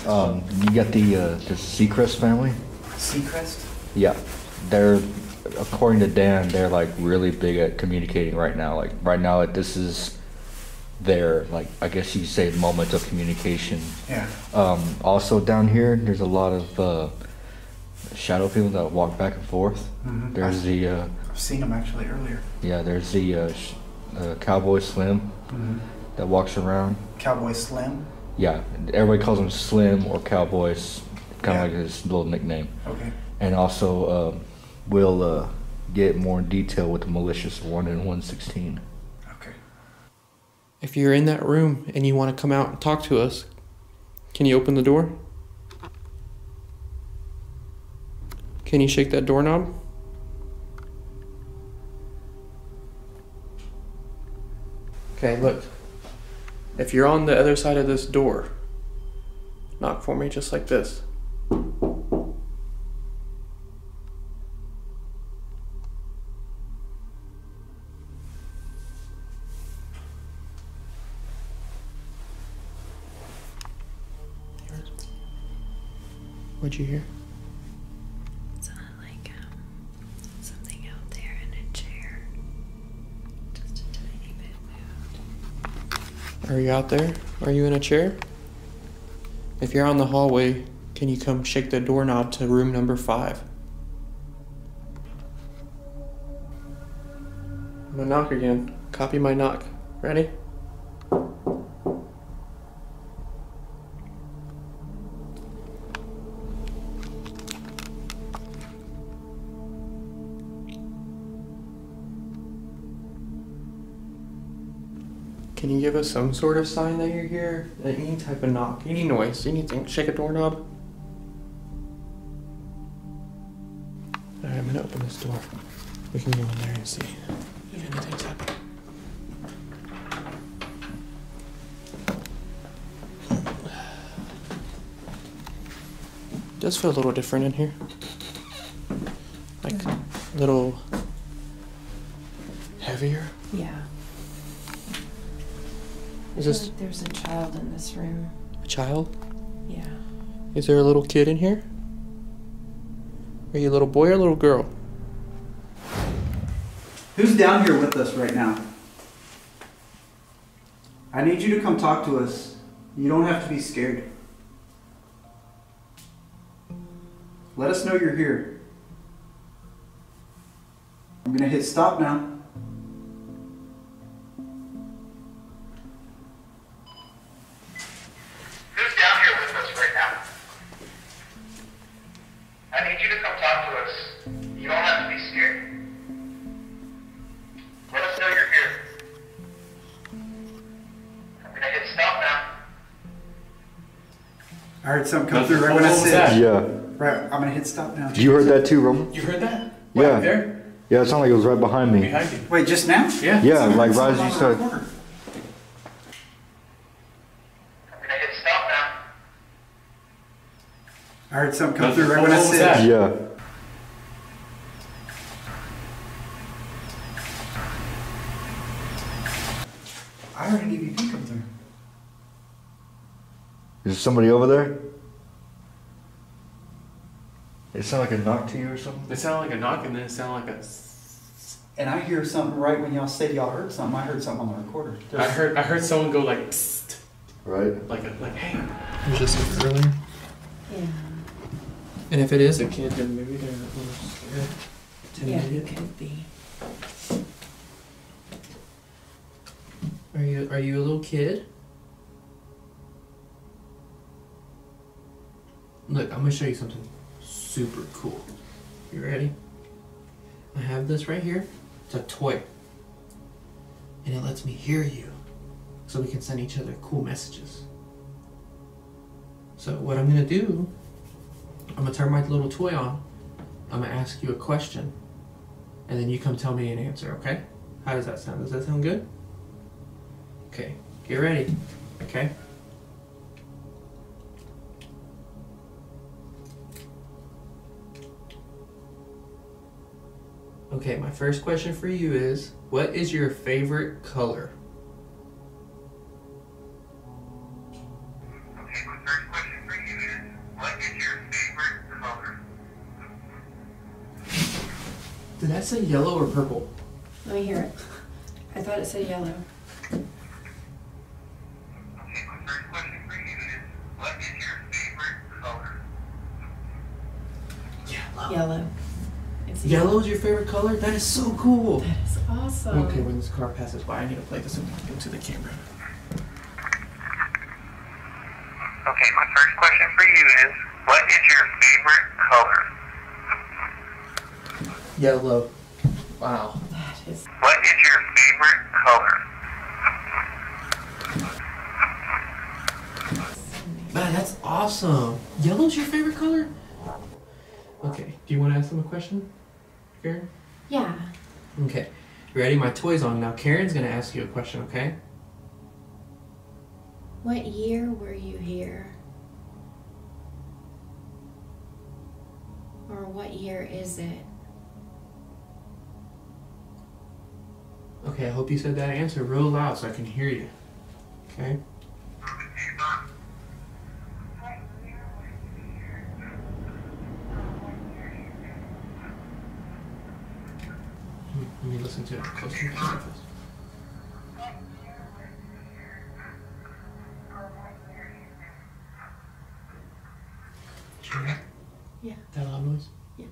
this. You got the Seacrest family? Seacrest? Yeah, they're, according to Dan, they're like really big at communicating right now. Like right now, like this is their, like, I guess you could say, moment of communication. Yeah. Also down here, there's a lot of shadow people that walk back and forth. Mhm. There's I've seen them actually earlier. yeah, there's the Cowboy Slim Mhm. that walks around. Cowboy Slim? Yeah, everybody calls him Slim or Cowboys, kind of Yeah. like his little nickname. Okay. And also, we'll get more in detail with the malicious 1 and 116. If you're in that room and you want to come out and talk to us, can you open the door? Can you shake that doorknob? Okay, look. If you're on the other side of this door, knock for me just like this. What'd you hear? Sounded like something out there in a chair. Just a tiny bit moved. Are you out there? Are you in a chair? If you're on the hallway, can you come shake the doorknob to room number 5? I'm gonna knock again. Copy my knock. Ready? Can you give us some sort of sign that you're here? Any type of knock, any noise, anything. Shake a doorknob. Alright, I'm gonna open this door. We can go in there and see if anything's happening. It does feel a little different in here. Like a little heavier. Yeah. Is I feel this like there's a child in this room. a child? Yeah. Is there a little kid in here? Are you a little boy or a little girl? Who's down here with us right now? I need you to come talk to us. You don't have to be scared. Let us know you're here. I'm gonna hit stop now. Who's down here with us right now? I need you to come talk to us. You don't have to be scared. Let us know you're here. I'm gonna hit stop now. I heard something come through right when I said. Yeah. Right, I'm gonna hit stop now. You heard that too, Roman? You heard that? Yeah. Right there? Yeah, it sounded like it was right behind me. Behind you. Wait, just now? Yeah. Yeah, like right as you started. I'm gonna hit stop now. I heard something come through right when I said. Yeah. I heard an EVP come through. Is there somebody over there? It sounded like a knock to you or something? It sounded like a knock and then it sounded like a... And I hear something right when y'all said y'all heard something. I heard something on the recorder. I heard someone go like psst. Right. Like hey. Was this earlier? Yeah. And if it is a kid, then maybe they're a little scared. Yeah, Intimidated. it could be. Are you a little kid? Look, I'm gonna show you something super cool. You ready? I have this right here. It's a toy. And it lets me hear you. So we can send each other cool messages. So what I'm gonna do, I'm gonna turn my little toy on. I'm gonna ask you a question. And then you come tell me an answer, okay? How does that sound? Does that sound good? Okay, get ready. Okay. Okay, my first question for you is, what is your favorite color? Okay, my first question for you is, what is your favorite color? Did that say yellow or purple? Let me hear it. I thought it said yellow. Okay, my first question for you is, what is your favorite color? Yellow. Yellow is your favorite color? That is so cool. That is awesome. Okay, when this car passes by, I need to play this into the camera. Okay, my first question for you is, what is your favorite color? Yellow. Wow. That is. What is your favorite color? Man, that's awesome. Yellow's your favorite color? Okay, do you want to ask them a question, Karen? Yeah. Okay, you ready? My toy's on now. Karen's gonna ask you a question, okay? What year were you here? Or what year is it? Okay, I hope you said that answer real loud so I can hear you. Okay? Let me listen to it closer to the surface. Yeah. That loud noise? Yeah.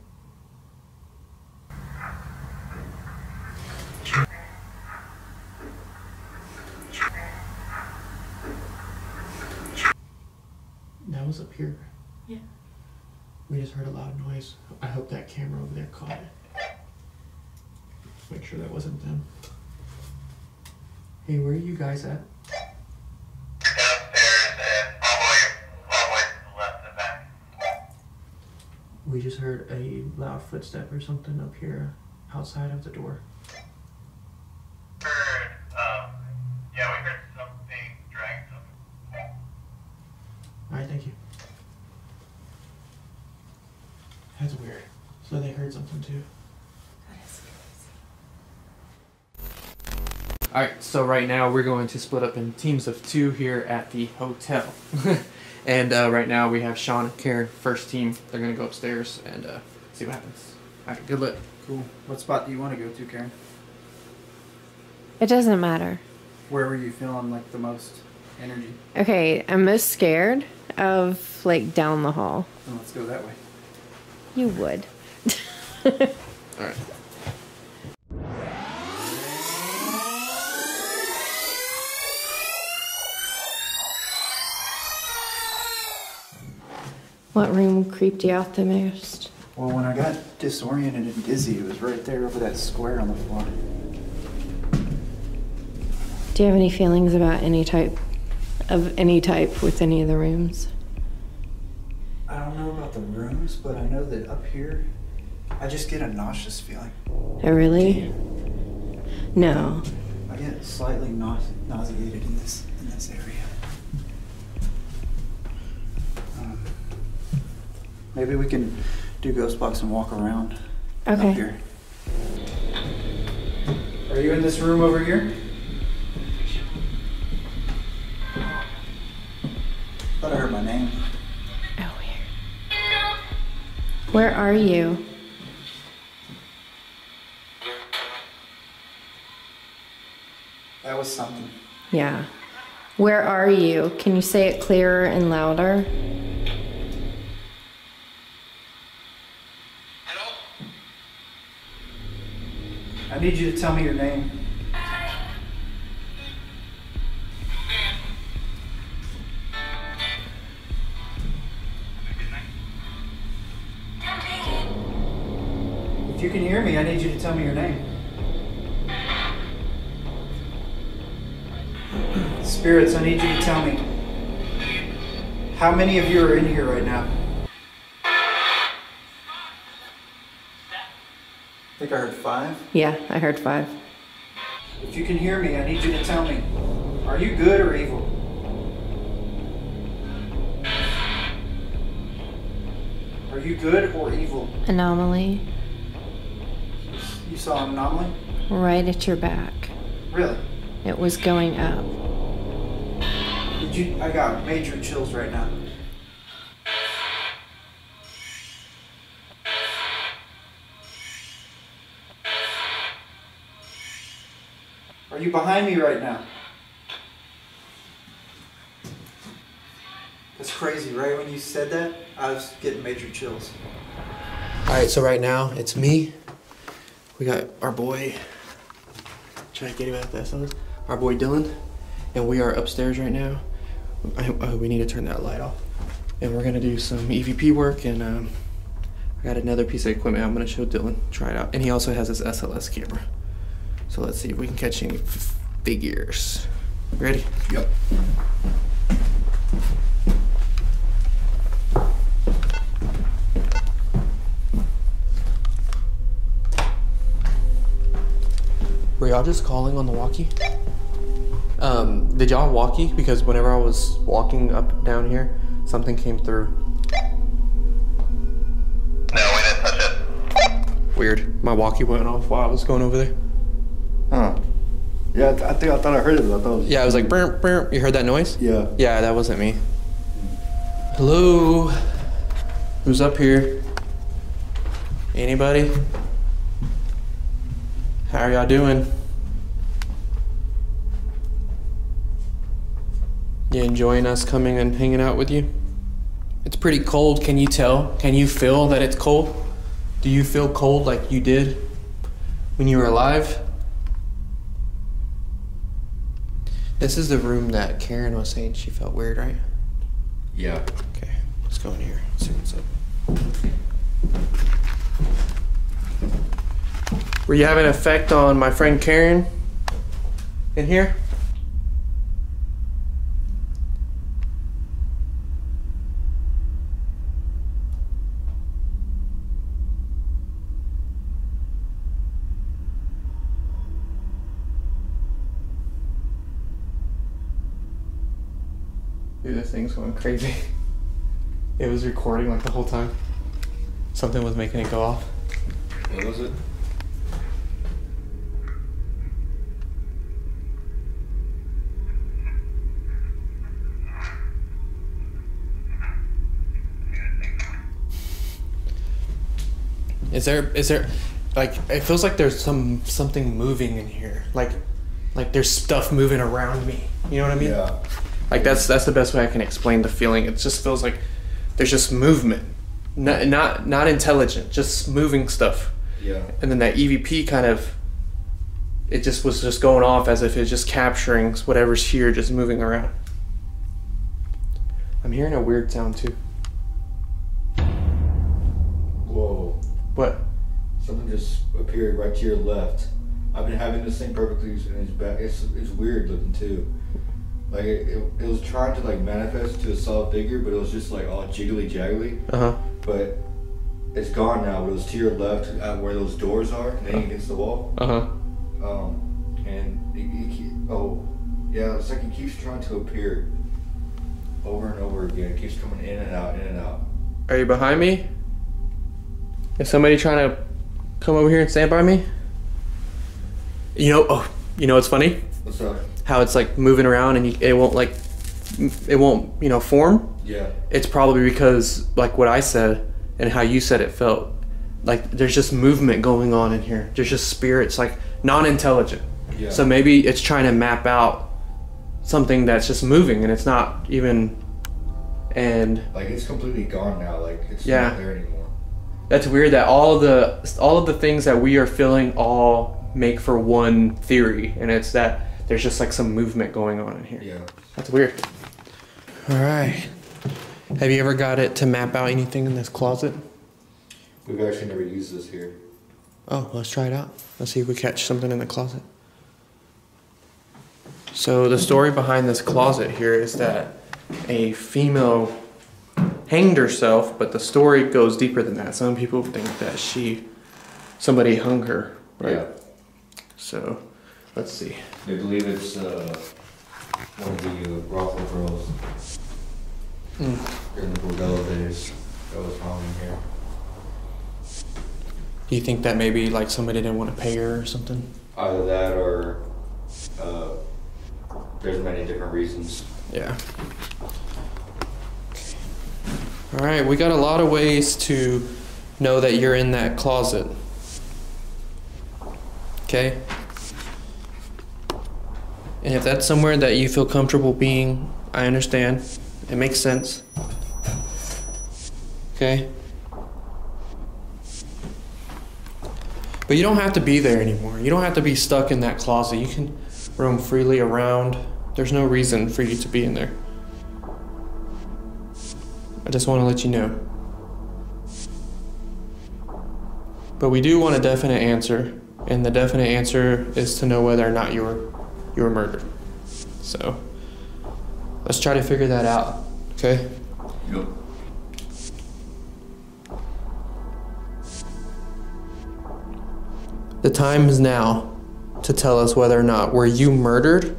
That was up here. Yeah. We just heard a loud noise. I hope that camera over there caught it. Make sure that wasn't them. Hey, where are you guys at? We just heard a loud footstep or something up here outside of the door. Yeah, we heard something drag something. Alright, thank you. That's weird. So they heard something too. Alright, so right now we're going to split up in teams of 2 here at the hotel. And right now we have Sean and Karen, first team. They're going to go upstairs and see what happens. Alright, good luck. Cool. What spot do you want to go to, Karen? It doesn't matter. Where were you feeling like the most energy? Okay, I'm most scared of like down the hall. Then let's go that way. You would. Alright. What room creeped you out the most? Well, when I got disoriented and dizzy, it was right there over that square on the floor. Do you have any feelings about any type with any of the rooms? I don't know about the rooms, but I know that up here, I just get a nauseous feeling. Oh, really? No. I get slightly nauseated in this area. Maybe we can do ghost box and walk around. Okay. Up here. Are you in this room over here? Thought I heard my name. Oh, weird. Where are you? That was something. Yeah. Where are you? Can you say it clearer and louder? I need you to tell me your name. If you can hear me, I need you to tell me your name. Spirits, I need you to tell me. How many of you are in here right now? I think I heard 5. Yeah, I heard 5. If you can hear me, I need you to tell me. Are you good or evil? Are you good or evil? Anomaly. You saw an anomaly? Right at your back. Really? It was going up. I got major chills right now. Are you behind me right now? That's crazy, right? When you said that, I was getting major chills. Alright, so right now, it's me. We got our boy, try to get him out this. Our boy Dylan, and we are upstairs right now. We need to turn that light off. And we're gonna do some EVP work, and I got another piece of equipment I'm gonna show Dylan, try it out. And he also has his SLS camera. So let's see if we can catch any figures. Ready? Yep. Were y'all just calling on the walkie? Did y'all walkie? Because whenever I was walking up down here, something came through. No, we didn't touch it. Weird. My walkie went off while I was going over there. Huh. Yeah, I thought I heard it. I thought it was... Yeah, I was like, burp, burp. You heard that noise? Yeah. Yeah, that wasn't me. Hello? Who's up here? Anybody? How are y'all doing? You enjoying us coming and hanging out with you? It's pretty cold, can you tell? Can you feel that it's cold? Do you feel cold like you did when you were alive? This is the room that Karen was saying she felt weird, right? Yeah. Okay, let's go in here. Let's see what's up. Were you having an effect on my friend Karen in here? Dude, this thing's going crazy. It was recording like the whole time. Something was making it go off. What was it? Is there like, it feels like there's something moving in here. Like there's stuff moving around me. You know what I mean? Yeah. Like that's the best way I can explain the feeling. It just feels like there's just movement. Not intelligent, just moving stuff. Yeah. And then that EVP kind of, it just was just going off as if it's just capturing whatever's here, just moving around. I'm hearing a weird sound too. Whoa. What? Something just appeared right to your left. I've been having this thing perfectly in his back. It's weird looking too. Like it was trying to like manifest to a solid figure, but it was just like all jiggly jaggly. But it's gone now. But it was to your left, where those doors are, and then against the wall. And it's like it keeps trying to appear over and over again. It keeps coming in and out, in and out. Are you behind me? Is somebody trying to come over here and stand by me? You know what's funny? What's up? How it's like moving around and it won't form. Yeah. It's probably because like what I said and how you said it felt. Like there's just movement going on in here. There's just spirits, like non-intelligent. Yeah. So maybe it's trying to map out something that's just moving and it's not even, and like it's completely gone now. Like it's Yeah. not there anymore. That's weird that all of the things that we are feeling all make for one theory, and it's that there's just like some movement going on in here. Yeah. That's weird. All right. Have you ever got it to map out anything in this closet? We've actually never used this here. Oh, let's try it out. Let's see if we catch something in the closet. So the story behind this closet here is that a female hanged herself, but the story goes deeper than that. Some people think that somebody hung her, right? Yeah. So, let's see. They believe it's one of the brothel girls during the Bordello days that was found in here. Do you think that maybe like somebody didn't want to pay her or something? Either that or there's many different reasons. Yeah. All right, we got a lot of ways to know that you're in that closet. Okay? And if that's somewhere that you feel comfortable being, I understand. It makes sense. Okay? But you don't have to be there anymore. You don't have to be stuck in that closet. You can roam freely around. There's no reason for you to be in there. I just want to let you know. But we do want a definite answer, and the definite answer is to know whether or not you were murdered. So let's try to figure that out, okay? Yep. The time is now to tell us whether or not were you murdered?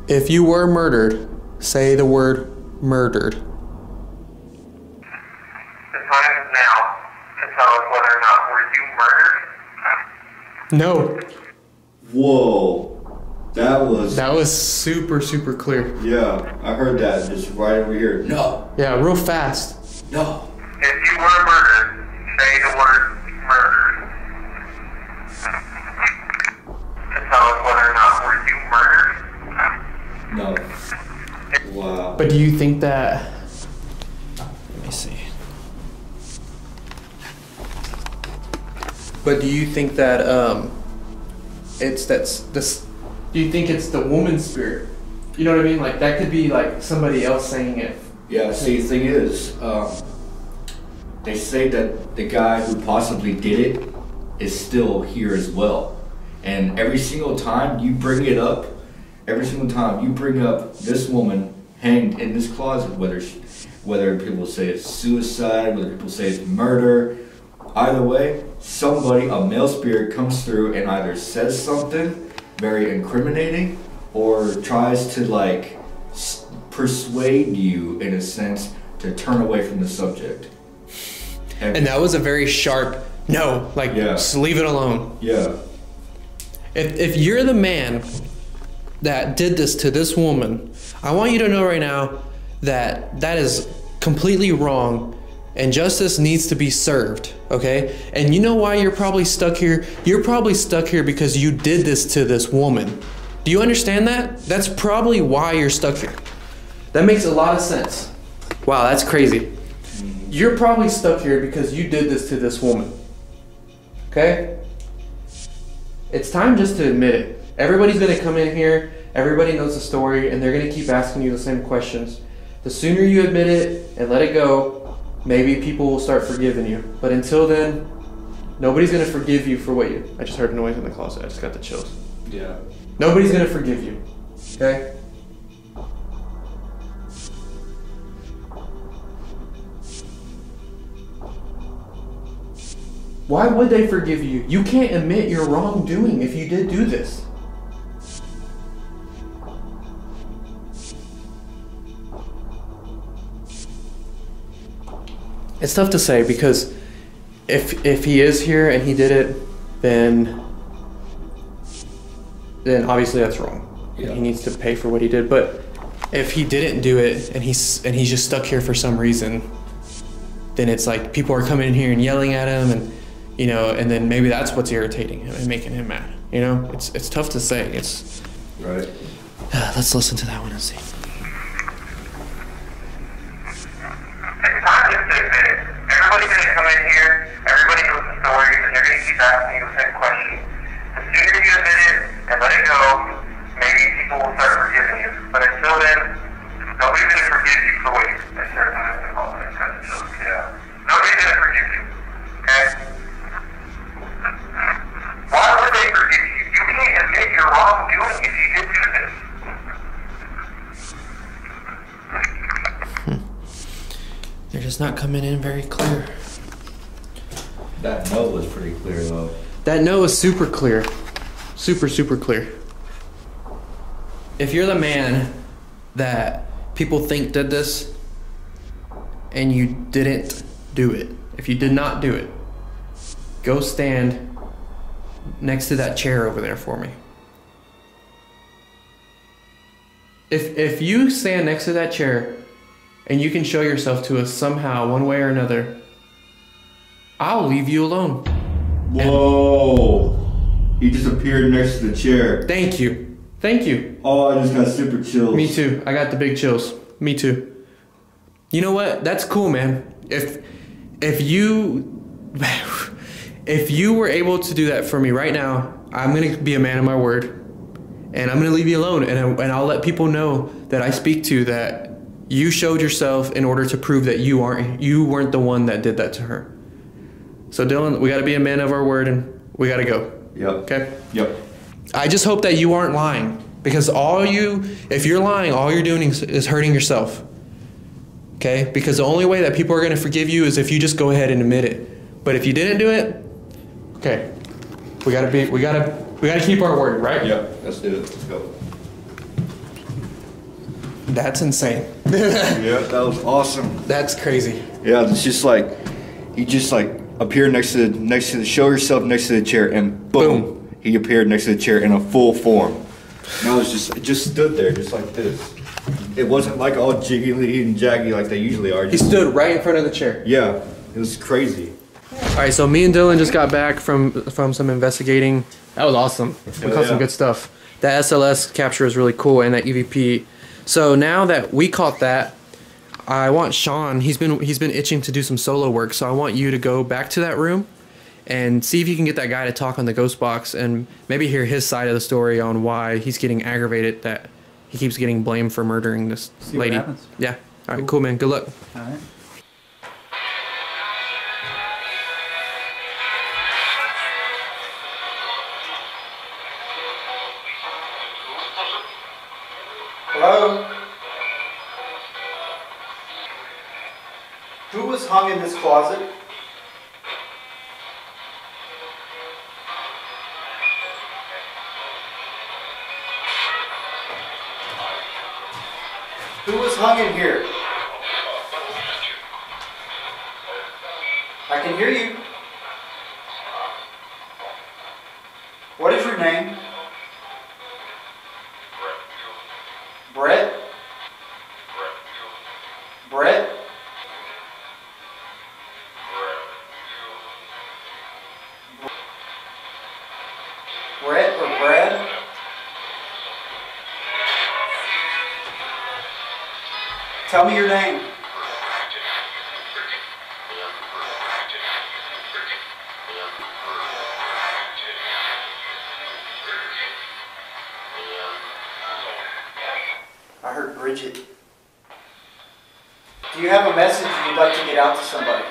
If you were murdered, say the word murdered. The time is now to tell us whether or not were you murdered? No. Whoa. That was super, super clear. Yeah, I heard that just right over here. No. Yeah, real fast. No. If you were murdered, say the word murdered. To tell us whether or not were you murdered? No. Wow. But do you think that... Let me see. But do you think that do you think it's the woman's spirit? You know what I mean? Like that could be like somebody else saying it. Yeah, see, the thing is, they say that the guy who possibly did it is still here as well. And every single time you bring it up, this woman hanged in this closet, whether people say it's suicide, whether people say it's murder, either way, a male spirit comes through and either says something very incriminating or tries to like persuade you in a sense to turn away from the subject. And that was a very sharp no, like just leave it alone. Yeah. If you're the man that did this to this woman, I want you to know right now that that is completely wrong and justice needs to be served, okay? And you know why you're probably stuck here? You're probably stuck here because you did this to this woman. Do you understand that? That's probably why you're stuck here. That makes a lot of sense. Wow, that's crazy. You're probably stuck here because you did this to this woman, okay? It's time just to admit it. Everybody's gonna come in here, everybody knows the story, and they're gonna keep asking you the same questions. The sooner you admit it and let it go, maybe people will start forgiving you. But until then, nobody's gonna forgive you for what you... I just heard a noise in the closet, I just got the chills. Yeah. Nobody's gonna forgive you, okay? Why would they forgive you? You can't admit your wrongdoing if you did do this. It's tough to say because if he is here and he did it, then obviously that's wrong. Yeah. He needs to pay for what he did. But if he didn't do it and he's just stuck here for some reason, then it's like people are coming in here and yelling at him, and you know, and then maybe that's what's irritating him and making him mad. You know, it's tough to say. It's right. Let's listen to that one and see. It's time just to admit it. Everybody's gonna come in here, everybody knows the story, and they're gonna keep asking you the same question. The sooner you admit it and let it go, maybe people will start forgiving you. But until then, nobody's gonna forgive you for what you did. Yeah. Nobody's gonna forgive you. Okay? Why would they forgive you? You can't admit your wrongdoing if you did do this. They're just not coming in very clear. That no was pretty clear though. That no is super clear. Super, super clear. If you're the man that people think did this and you didn't do it, if you did not do it, go stand next to that chair over there for me. If you stand next to that chair and you can show yourself to us somehow, one way or another, I'll leave you alone. Whoa. He just appeared next to the chair. Thank you. Thank you. Oh, I just got super chills. Me too. I got the big chills. Me too. You know what? That's cool, man. If you were able to do that for me right now, I'm gonna be a man of my word, and I'm gonna leave you alone, and I'll let people know that I speak to that you showed yourself in order to prove that you weren't the one that did that to her. So Dylan, we gotta be a man of our word, and we gotta go. Yep. Okay. Yep. I just hope that you aren't lying, because if you're lying, all you're doing is hurting yourself. Okay? Because the only way that people are going to forgive you is if you just go ahead and admit it. But if you didn't do it, okay, we gotta keep our word, right? Yep. Let's do it. Let's go. That's insane. Yeah, that was awesome. That's crazy. Yeah, it's just like he just like appeared next to the show yourself next to the chair, and boom. He appeared next to the chair in a full form. And I was it just stood there just like this. It wasn't like all jiggly and jaggy like they usually are. He stood right in front of the chair. Yeah, it was crazy. All right, so me and Dylan just got back from some investigating. That was awesome. We caught some good stuff. That SLS capture is really cool, and that EVP. So now that we caught that, I want Sean. He's been itching to do some solo work. So I want you to go back to that room and see if you can get that guy to talk on the ghost box and maybe hear his side of the story on why he's getting aggravated that he keeps getting blamed for murdering this lady. What happens. Yeah. All right, cool, man. Good luck. All right. Hello? Who was hung in this closet? Who was hung in here? I can hear you. What is your name? Brett? Brett? Brett or Brad? Tell me your name. I heard Bridget. Do you have a message you'd like to get out to somebody?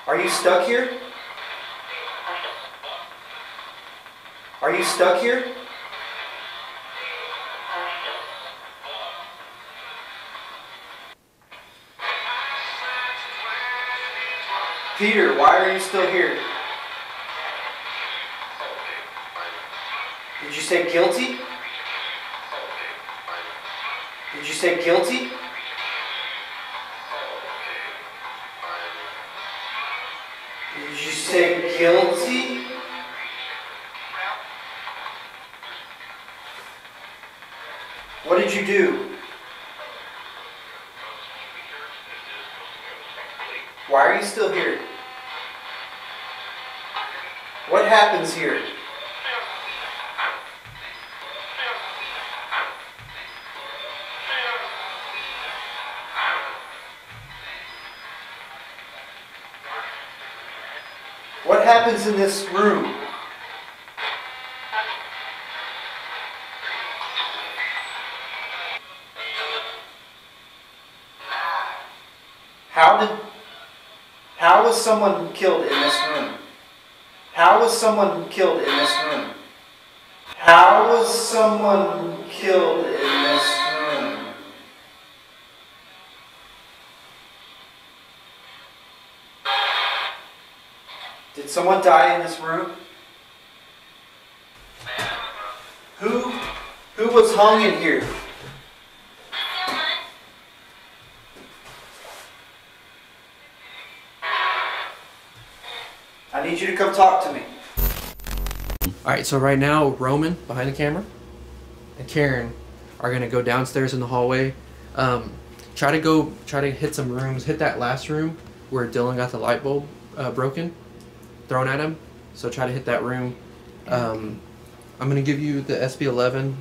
Are you stuck here? Are you stuck here? Peter, why are you still here? Did you say guilty? Did you say guilty? Did you say guilty? What did you do? Why are you still here? What happens here? What happens in this room? How was someone killed in this room? How was someone killed in this room? How was someone killed in this room? Did someone die in this room? Who was hung in here? I need you to come talk to me. All right, so right now, Roman behind the camera and Karen are gonna go downstairs in the hallway. Try to hit some rooms. Hit that last room where Dylan got the light bulb broken, thrown at him. So try to hit that room. I'm gonna give you the SB11.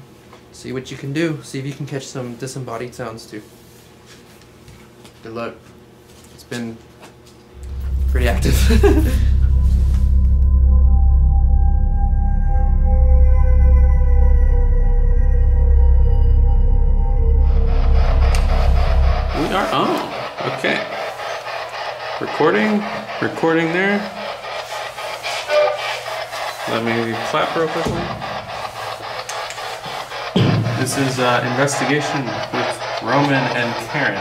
See what you can do. See if you can catch some disembodied sounds too. Good luck. It's been pretty active. We are on. Okay. Recording there. Let me clap real quickly. This is investigation with Roman and Karen.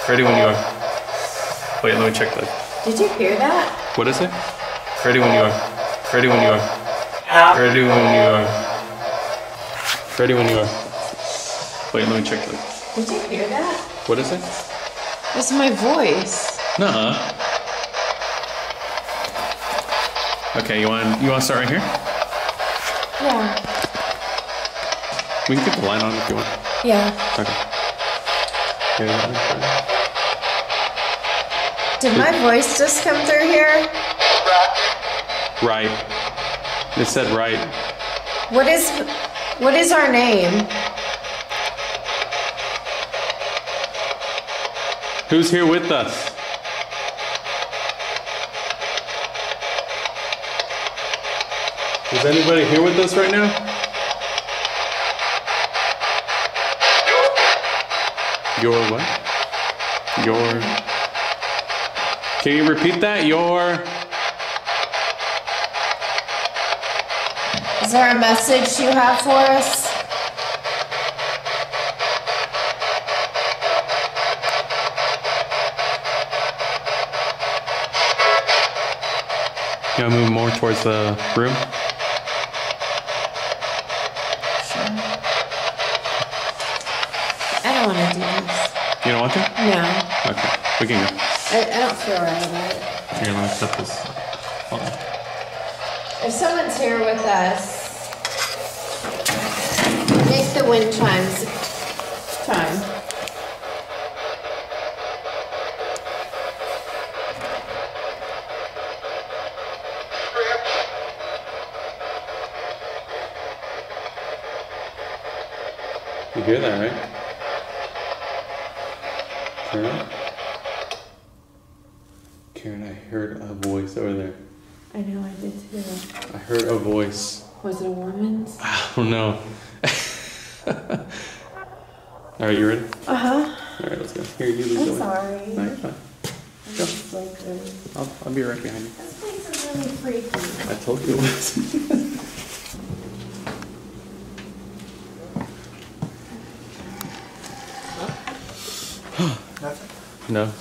Ready when you are. Wait, let me check that. Did you hear that? What is it? Ready when you are. Ready when you are. Ready when you are. Ready when you are. Wait, let me check that. Did you hear that? What is it? It's my voice. Nuh-uh. Okay, you want to start right here? Yeah. We can get the line on if you want. Yeah. Okay. Yeah. Did my voice just come through here? Right. It said right. What is our name? Who's here with us? Is anybody here with us right now? Your what? Your... Can you repeat that? Your... Is there a message you have for us? You want to move more towards the room? Sure. I don't want to do this. You don't want to? No. Okay, we can go. I don't feel right about it. Here, let me set this. Hold on. If someone's here with us, make the wind chimes chime. You hear that, right? Karen? Karen, I heard a voice over there. I know, I did too. I heard a voice. Was it a woman's? I don't know. Alright, you ready? Uh-huh. Alright, let's go. Here, you lead the I'm way. sorry. No, you're fine. I'm just like this. I'll be right behind you. This place is really freaky. I told you it was. Nothing? No.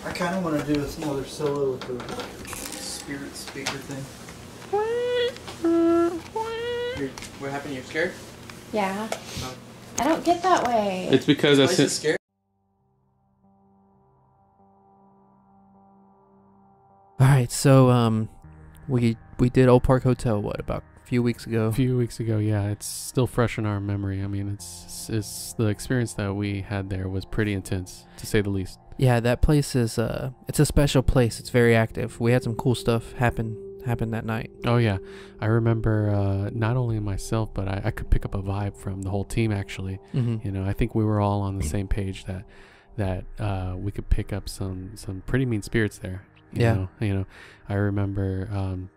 I kind of want to do another solo with the spirit speaker thing. What happened? You're scared? Yeah. No. I don't get that way. It's because I This place said. is scary. All right, so we did Old Park Hotel about a few weeks ago. A few weeks ago, yeah. It's still fresh in our memory. I mean, it's the experience that we had there was pretty intense, to say the least. Yeah, that place is it's a special place. It's very active. We had some cool stuff happen that night. Oh yeah, I remember not only myself, but I could pick up a vibe from the whole team actually. Mm-hmm. You know, I think we were all on the same page that we could pick up some pretty mean spirits there. You know, I remember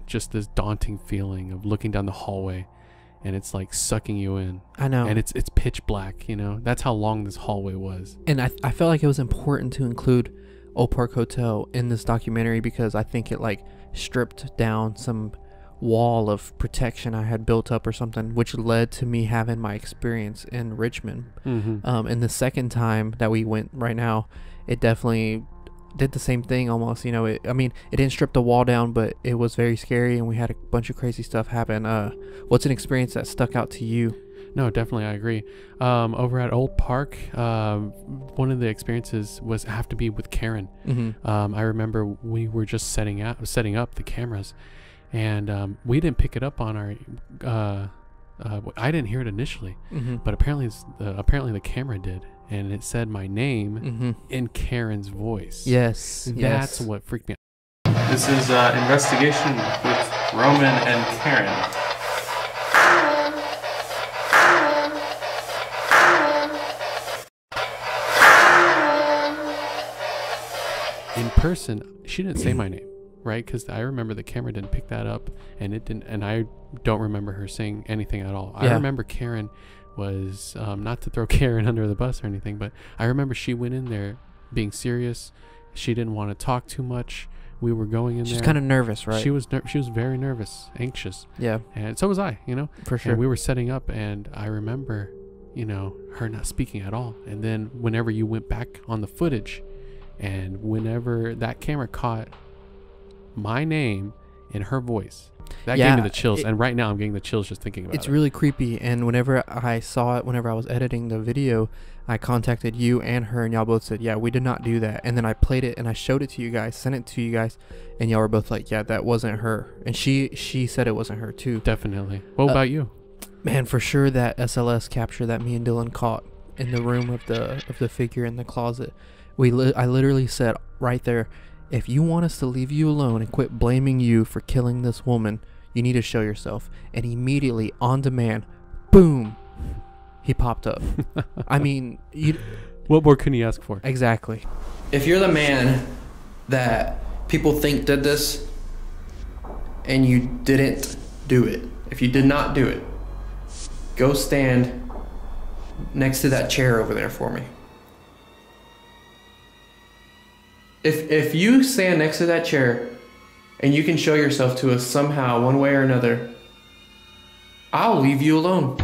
just this daunting feeling of looking down the hallway and it's like sucking you in. I know. And it's pitch black, you know. That's how long this hallway was. And I felt like it was important to include Old Park Hotel in this documentary because I think it like stripped down some wall of protection I had built up or something, which led to me having my experience in Richmond. And the second time that we went right now, it definitely did the same thing almost, you know. It didn't strip the wall down, but it was very scary and we had a bunch of crazy stuff happen. What's an experience that stuck out to you? No, definitely, I agree. Over at Old Park, one of the experiences was have to be with Karen. I remember we were just setting up the cameras, and we didn't pick it up on our. I didn't hear it initially, but apparently the camera did, and it said my name in Karen's voice. Yes, that's what freaked me out. This is investigation with Roman and Karen. In person, she didn't say my name, right? Because I remember the camera didn't pick that up, and it didn't. And I don't remember her saying anything at all. I remember Karen was not to throw Karen under the bus or anything, but I remember she went in there being serious. She didn't want to talk too much. We were going in there. She's kind of nervous, right? She was very nervous, anxious. Yeah. And so was I, you know. For sure. And we were setting up, and I remember, you know, her not speaking at all. And then whenever you went back on the footage, and whenever that camera caught my name in her voice, that gave me the chills. And right now I'm getting the chills just thinking about it. It's really creepy. And whenever I saw it, whenever I was editing the video, I contacted you and her, and y'all both said, yeah, we did not do that. And then I played it and I showed it to you guys, sent it to you guys, and y'all were both like, yeah, that wasn't her. And she said it wasn't her too. Definitely. What about you? Man, for sure that SLS capture that me and Dylan caught in the room of the figure in the closet. I literally said right there, if you want us to leave you alone and quit blaming you for killing this woman, you need to show yourself. And immediately, on demand, boom, he popped up. I mean, what more can you ask for? Exactly. If you're the man that people think did this and you didn't do it, if you did not do it, go stand next to that chair over there for me. If you stand next to that chair and you can show yourself to us somehow, one way or another, I'll leave you alone.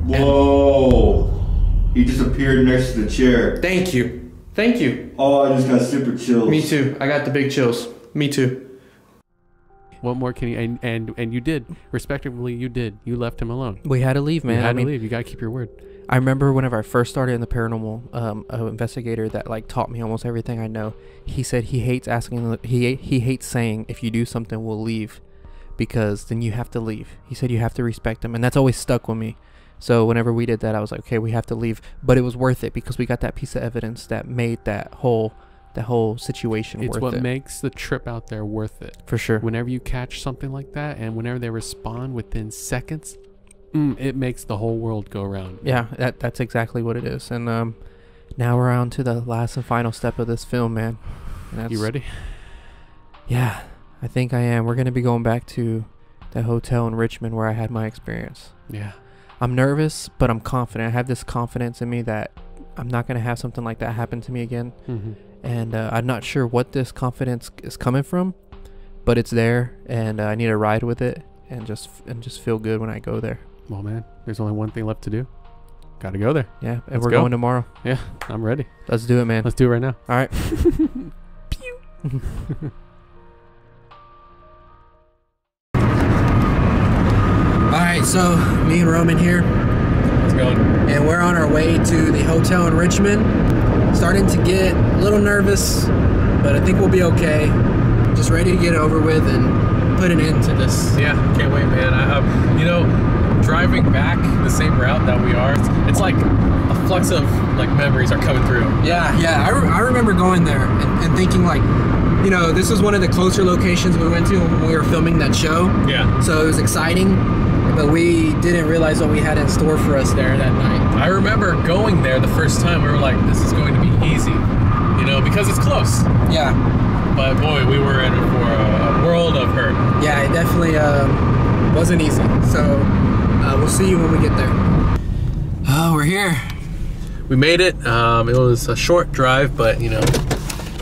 Whoa. He just appeared next to the chair. Thank you. Thank you. Oh, I just got super chills. Me too. I got the big chills. Me too. What more can you, and you did, respectively, you did. You left him alone. We had to leave, man. You had to leave. You got to keep your word. I remember whenever I first started in the paranormal, an investigator that like taught me almost everything I know. He said he hates asking. He hates saying if you do something, we'll leave, because then you have to leave. He said you have to respect them, and that's always stuck with me. So whenever we did that, I was like, okay, we have to leave, but it was worth it because we got that piece of evidence that made that whole situation worth it. It's what makes the trip out there worth it. For sure. Whenever you catch something like that, and whenever they respond within seconds, it makes the whole world go around. Yeah, that's exactly what it is. And now we're on to the last and final step of this film, man. You ready? Yeah, I think I am. We're going to be going back to the hotel in Richmond where I had my experience. Yeah. I'm nervous, but I'm confident. I have this confidence in me that I'm not going to have something like that happen to me again. And I'm not sure what this confidence is coming from, but it's there, and I need to ride with it and just feel good when I go there. Well, man, there's only one thing left to do. Got to go there. Yeah, and we're going tomorrow. Yeah, I'm ready. Let's do it, man. Let's do it right now. All right. Pew. All right, so me and Roman here. How's it going? And we're on our way to the hotel in Richmond. Starting to get a little nervous, but I think we'll be okay. Just ready to get it over with and put an end to this. Yeah, can't wait, man. You know, driving back the same route that we are, it's like a flux of like memories are coming through. Yeah. I remember going there and thinking like, you know, this is one of the closer locations we went to when we were filming that show. Yeah. So it was exciting, but we didn't realize what we had in store for us there that night. I remember going there the first time. We were like, this is going to be easy, you know, because it's close. Yeah. But boy, we were in for a world of hurt. Yeah, it definitely wasn't easy. So We'll see you when we get there. Oh, we're here. We made it. It was a short drive, but you know,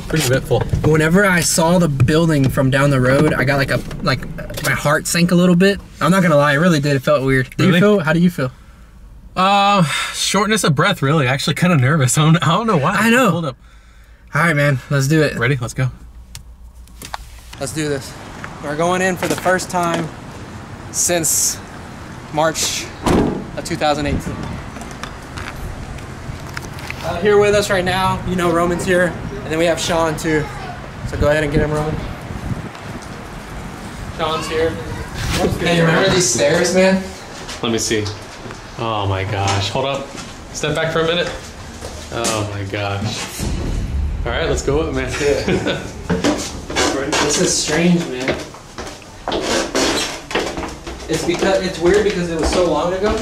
pretty eventful. Whenever I saw the building from down the road, I got like my heart sank a little bit. I'm not gonna lie, it really did. It felt weird. Did you feel? How do you feel? Shortness of breath, really. Actually, kind of nervous. I don't know why. I know. Hold up. All right, man. Let's do it. Ready? Let's go. Let's do this. We're going in for the first time since March of 2018. Here with us right now, you know Roman's here, and then we have Sean too. So go ahead and get him, Roman. Sean's here. Hey, you remember these stairs, man? Let me see. Oh my gosh. Hold up. Step back for a minute. Oh my gosh. All right, let's go up, man. This is strange, man. It's weird because it was so long ago,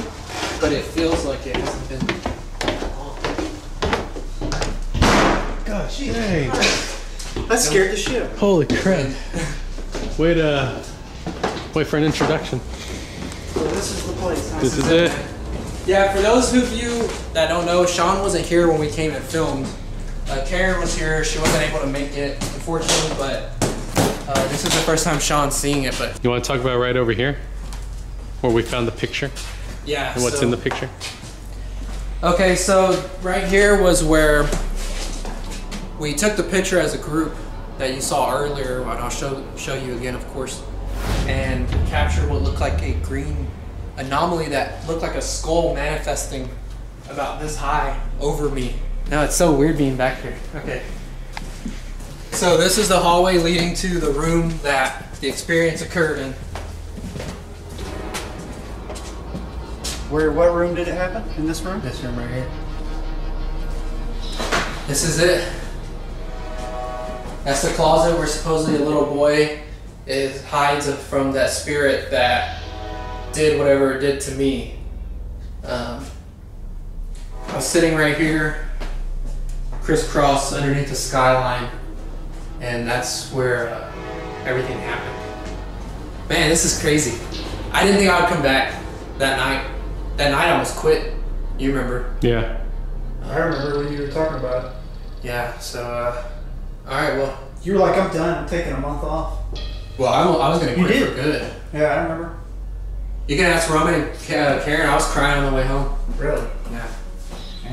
but it feels like it hasn't been. Gosh, hey. That scared the shit out of me. Holy crap. Wait for an introduction. So this is the place. This is it. Yeah, for those of you that don't know, Sean wasn't here when we came and filmed. Karen was here. She wasn't able to make it, unfortunately, but this is the first time Sean's seeing it. But You want to talk about right over here? Where we found the picture? Yeah. And what's in the picture? Okay, so right here was where we took the picture as a group that you saw earlier, and I'll show you again, of course, and captured what looked like a green anomaly that looked like a skull manifesting about this high over me. No, it's so weird being back here. Okay. So this is the hallway leading to the room that the experience occurred in. What room did it happen? In this room? This room right here. This is it. That's the closet where supposedly a little boy hides from that spirit that did whatever it did to me. I was sitting right here, crisscross underneath the skyline, and that's where everything happened. Man, this is crazy. I didn't think I would come back that night. That night I almost quit. You remember? Yeah. I remember when you were talking about it. Yeah, so, alright, well. You were like, I'm done. I'm taking a month off. Well, I was going to quit for good. Yeah, I remember. You can ask Roman and Karen. I was crying on the way home. Really? Yeah.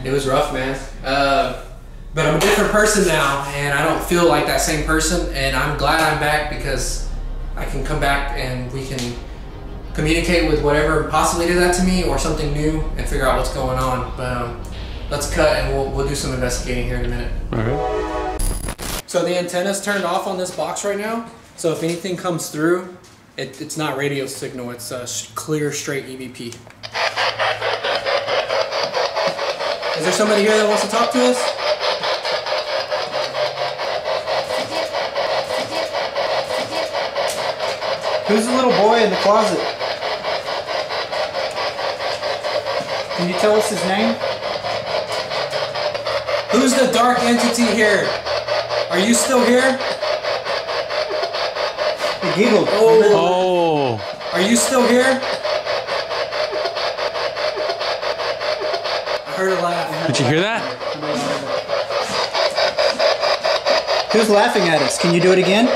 It was rough, man. But I'm a different person now, and I don't feel like that same person, and I'm glad I'm back because I can come back and we can communicate with whatever possibly did that to me or something new and figure out what's going on. But let's cut and we'll do some investigating here in a minute. All right. So the antenna's turned off on this box right now. So if anything comes through, it's not radio signal. It's a clear, straight EVP. Is there somebody here that wants to talk to us? Who's the little boy in the closet? Can you tell us his name? Who's the dark entity here? Are you still here? He giggled. Oh. Are you still here? I heard a laugh. Did you hear that? Who's laughing at us? Can you do it again?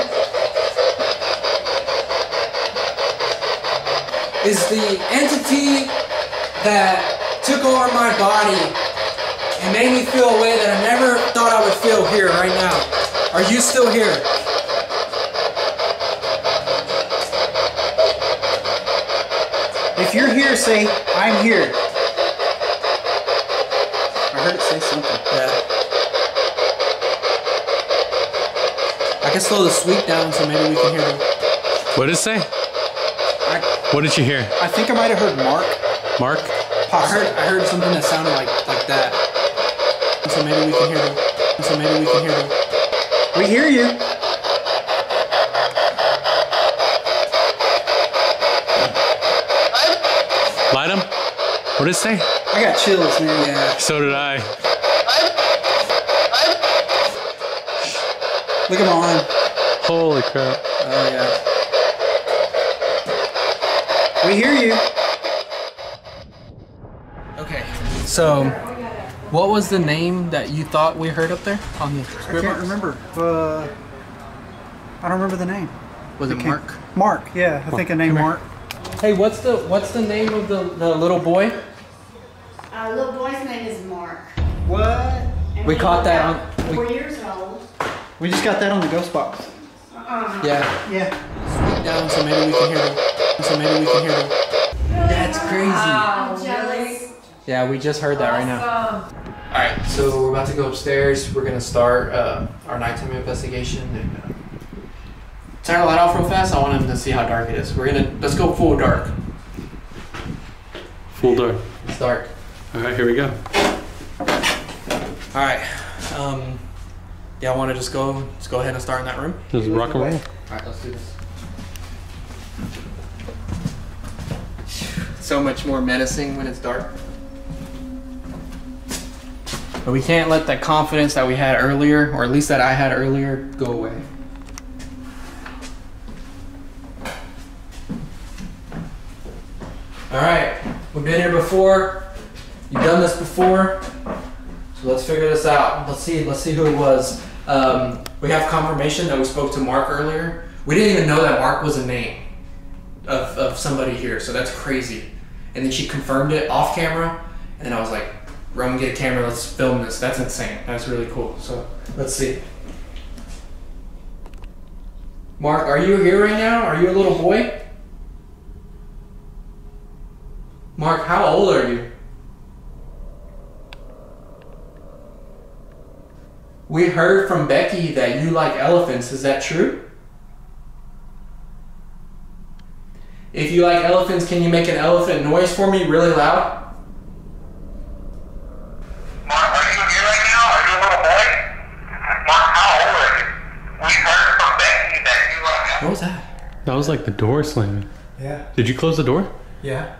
Is the entity that took over my body and made me feel a way that I never thought I would feel here right now. Are you still here? If you're here, say, I'm here. I heard it say something. Yeah. I can slow the sweep down so maybe we can hear them. What did it say? What did you hear? I think I might have heard Mark. Mark? I heard something that sounded like that. And so maybe we can hear them. We hear you. Light him? What did it say? I got chills, man. Yeah. So did I. Look at my arm. Holy crap. Oh, yeah. We hear you. So, what was the name that you thought we heard up there on the I spirit can't box? remember. I don't remember the name. Was it Mark? Mark, yeah. I think a name Mark. Hey, what's the name of the little boy? Little boy's name is Mark. What? And We he caught was that about on- 4 years old. We just got that on the ghost box. Yeah. Yeah. Sweet down so maybe we can hear them. So maybe we can hear them. That's crazy. I'm jealous. Yeah, we just heard that right now. Alright, so we're about to go upstairs. We're gonna start our nighttime investigation and turn the light off real fast. I want him to see how dark it is. Let's go full dark. Full dark. It's dark. Alright, here we go. Alright. Yeah, I wanna just go ahead and start in that room. Just rock and roll. Alright, let's do this. So much more menacing when it's dark. But we can't let that confidence that we had earlier, or at least that I had earlier, go away. Alright, we've been here before. You've done this before. So let's figure this out. Let's see who it was. We have confirmation that we spoke to Mark earlier. We didn't even know that Mark was a name of somebody here, so that's crazy. And then she confirmed it off camera, and then I was like, Roman, get a camera, let's film this. That's insane. That's really cool. So let's see. Mark, are you here right now? Are you a little boy? Mark, how old are you? We heard from Becky that you like elephants. Is that true? If you like elephants, can you make an elephant noise for me really loud? Mark, are you here right now? Are you a little boy? Mark, how old are you? We heard from Becky that you like What was that? That was like the door slamming. Yeah. Did you close the door? Yeah.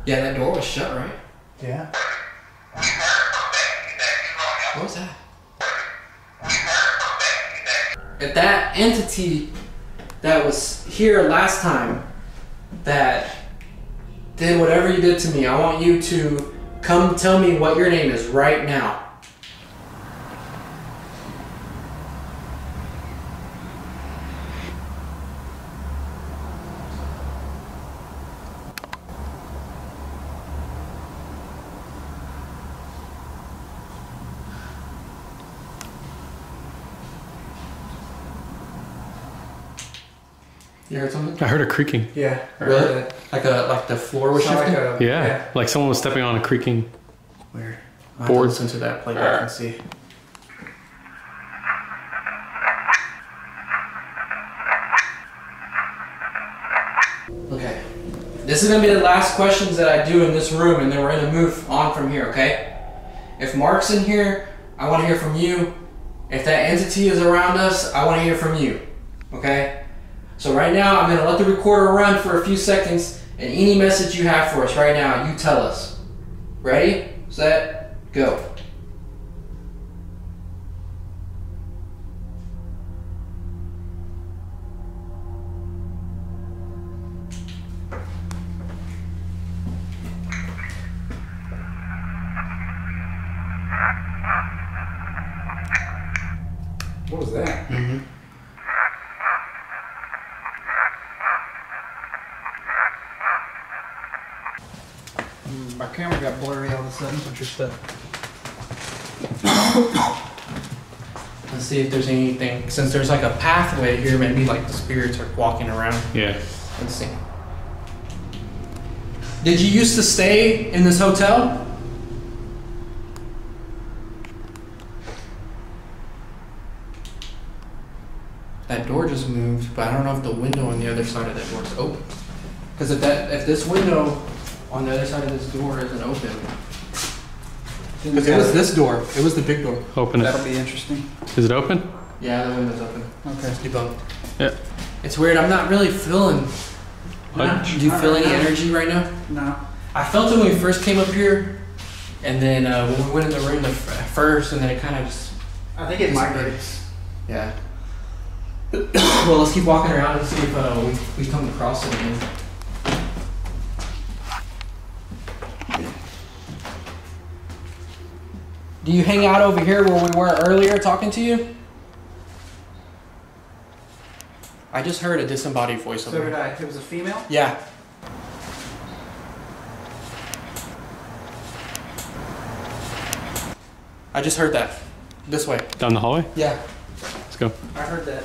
Yeah, that door was shut, right? Yeah. What was that? If that entity that was here last time that did whatever you did to me, I want you to come tell me what your name is right now. You heard something? I heard a creaking. Yeah. Really? Like the floor was shifting? Yeah, like someone was stepping on a creaking Weird. I'll have to board. listen to that playback and see. Okay. This is gonna be the last questions that I do in this room, and then we're gonna move on from here, okay? If Mark's in here, I wanna hear from you. If that entity is around us, I wanna hear from you, okay? So right now, I'm gonna let the recorder run for a few seconds, and any message you have for us right now, you tell us. Ready, set, go. What was that? Mm-hmm. My camera got blurry all of a sudden. What's your step? Let's see if there's anything. Since there's like a pathway here, maybe like the spirits are walking around. Yeah. Let's see. Did you used to stay in this hotel? That door just moved, but I don't know if the window on the other side of that door is open. Because if this window on the other side of this door isn't open, because it was this door, it was the big door. Open it. That'll be interesting. Is it open? Yeah, the window's open. Okay. It's debunked. Yeah. It's weird. I'm not really feeling. Do you feel any energy right now? No. I felt it when we first came up here, and then when we went in the room first, and then it kind of just. I think it migrates. Yeah. Well, let's keep walking around and see if we come across it again. Do you hang out over here where we were earlier talking to you? I just heard a disembodied voice over So did here. I. It was a female? Yeah. I just heard that. This way. Down the hallway? Yeah. Let's go. I heard that.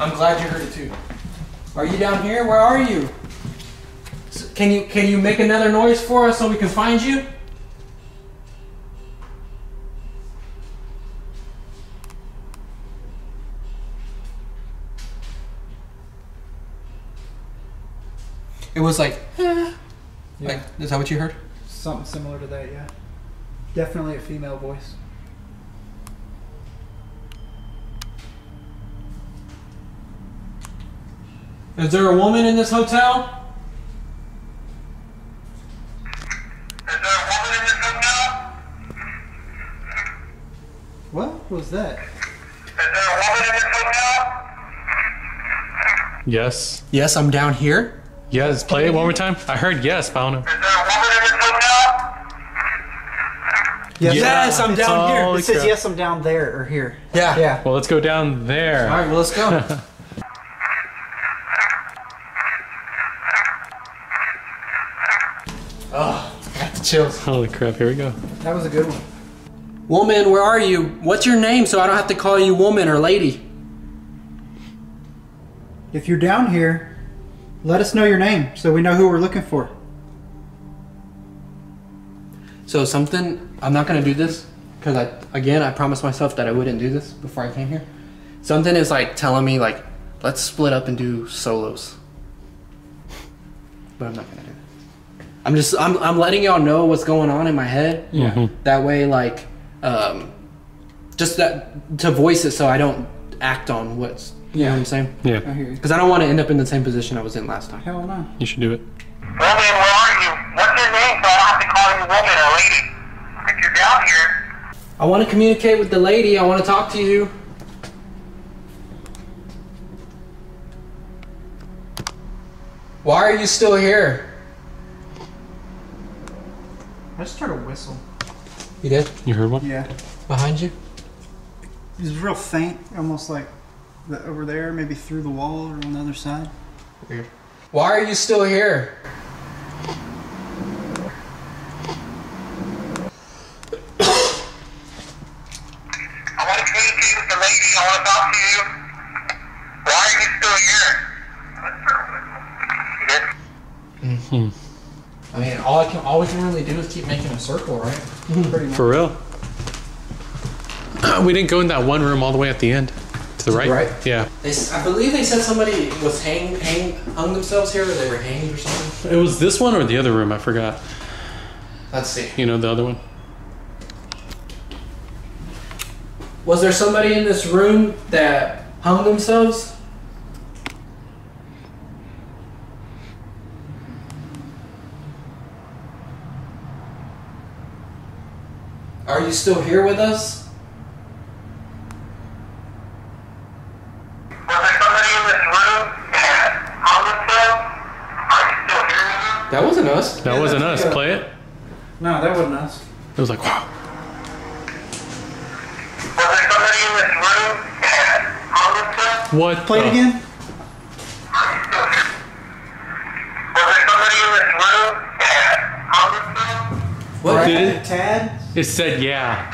I'm glad you heard it too. Are you down here? Where are you? Can you make another noise for us so we can find you? It was like, Yeah. like, is that what you heard? Something similar to that, yeah. Definitely a female voice. Is there a woman in this hotel? What was that? Yes. Yes, I'm down here. Yes, play it one more time. I heard yes, but I don't know. Yes, Yes, I'm down here. It says crap. yes, I'm down there or here. Yeah. Yeah. Well, let's go down there. All right, well, let's go. Oh, I got the chills. Holy crap, here we go. That was a good one. Woman, where are you? What's your name so I don't have to call you woman or lady? If you're down here, let us know your name so we know who we're looking for. So something, I'm not gonna do this because I promised myself that I wouldn't do this before I came here. Something is like telling me like, let's split up and do solos. But I'm not gonna do it. I'm letting y'all know what's going on in my head. Yeah. That way, like, just that to voice it so I don't act on what's, you know what I'm saying? Yeah. I hear you. Because I don't want to end up in the same position I was in last time. Hell no. You should do it. Woman, where are you? What's your name so I don't have to call you woman or lady? If you're down here, I want to communicate with the lady. I want to talk to you. Why are you still here? I just heard a whistle. You did? You heard one? Yeah. Behind you? It was real faint, almost like over there, maybe through the wall or on the other side. Weird. Why are you still here? I want to communicate with the lady. I want to talk to you. Why are you still here? I mean, all we can really do is keep making a circle, right? For real? We didn't go in that one room all the way at the end. To the right? Right. Yeah. I believe they said somebody was hung themselves here, or they were hanged or something. It was this one or the other room? I forgot. Let's see. You know, the other one? Was there somebody in this room that hung themselves? Are you still here with us? That wasn't us. That wasn't us. Play it. No, that wasn't us. It was like, wow. What? Play it the- again. What? Did it? Tad? It said yeah.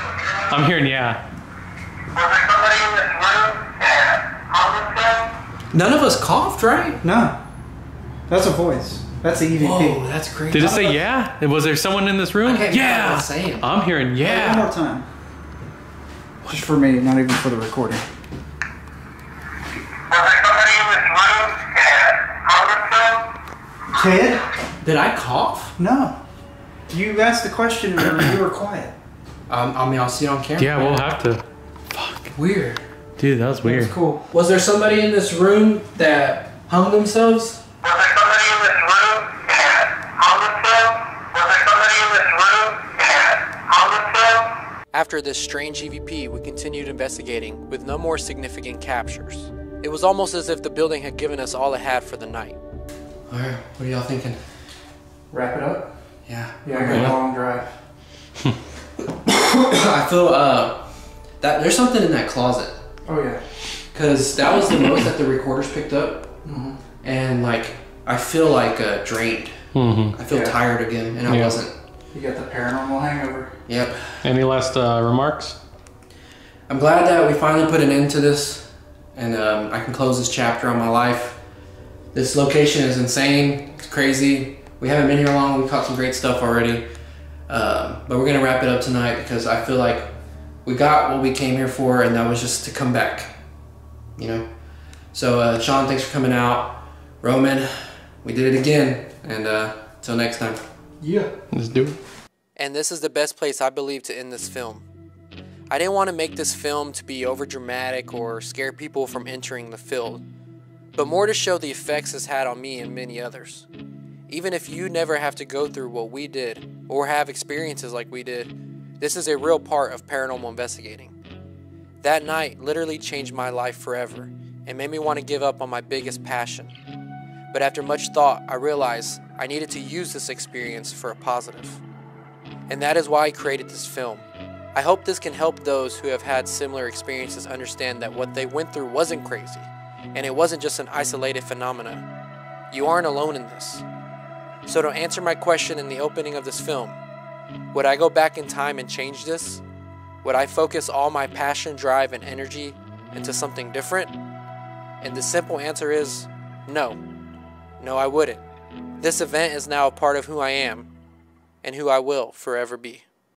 I'm hearing yeah. None of us coughed, right? No. That's a voice. That's the EVP. Whoa, that's crazy. Did it say yeah? Was there someone in this room? I can't remember what Yeah. it's saying. I'm hearing One yeah. more time. Just for me, not even for the recording. Ted? Did I cough? No. You asked the question and you were quiet. I mean, I'll see it on camera. Yeah, we'll have to. Weird. Dude, that was weird. That's cool. Was there somebody in this room that hung themselves? After this strange EVP, we continued investigating with no more significant captures. It was almost as if the building had given us all it had for the night. Alright, what are y'all thinking? Wrap it up? Yeah. Yeah, I got a long drive. I feel that there's something in that closet. Oh yeah. Cause that was the most that the recorders picked up, and like I feel like drained. I feel tired again, and I wasn't. You got the paranormal hangover. Yep. Any last remarks? I'm glad that we finally put an end to this, and I can close this chapter on my life. This location is insane. It's crazy. We haven't been here long. We caught some great stuff already, but we're gonna wrap it up tonight because I feel like we got what we came here for, and that was just to come back. You know. So Sean, thanks for coming out. Roman, we did it again, and until next time. Yeah. Let's do it. And this is the best place I believe to end this film. I didn't want to make this film to be over dramatic or scare people from entering the field, but more to show the effects it's had on me and many others. Even if you never have to go through what we did or have experiences like we did, this is a real part of paranormal investigating. That night literally changed my life forever and made me want to give up on my biggest passion. But after much thought, I realized I needed to use this experience for a positive. And that is why I created this film. I hope this can help those who have had similar experiences understand that what they went through wasn't crazy, and it wasn't just an isolated phenomenon. You aren't alone in this. So to answer my question in the opening of this film, would I go back in time and change this? Would I focus all my passion, drive, and energy into something different? And the simple answer is no. No, I wouldn't. This event is now a part of who I am and who I will forever be.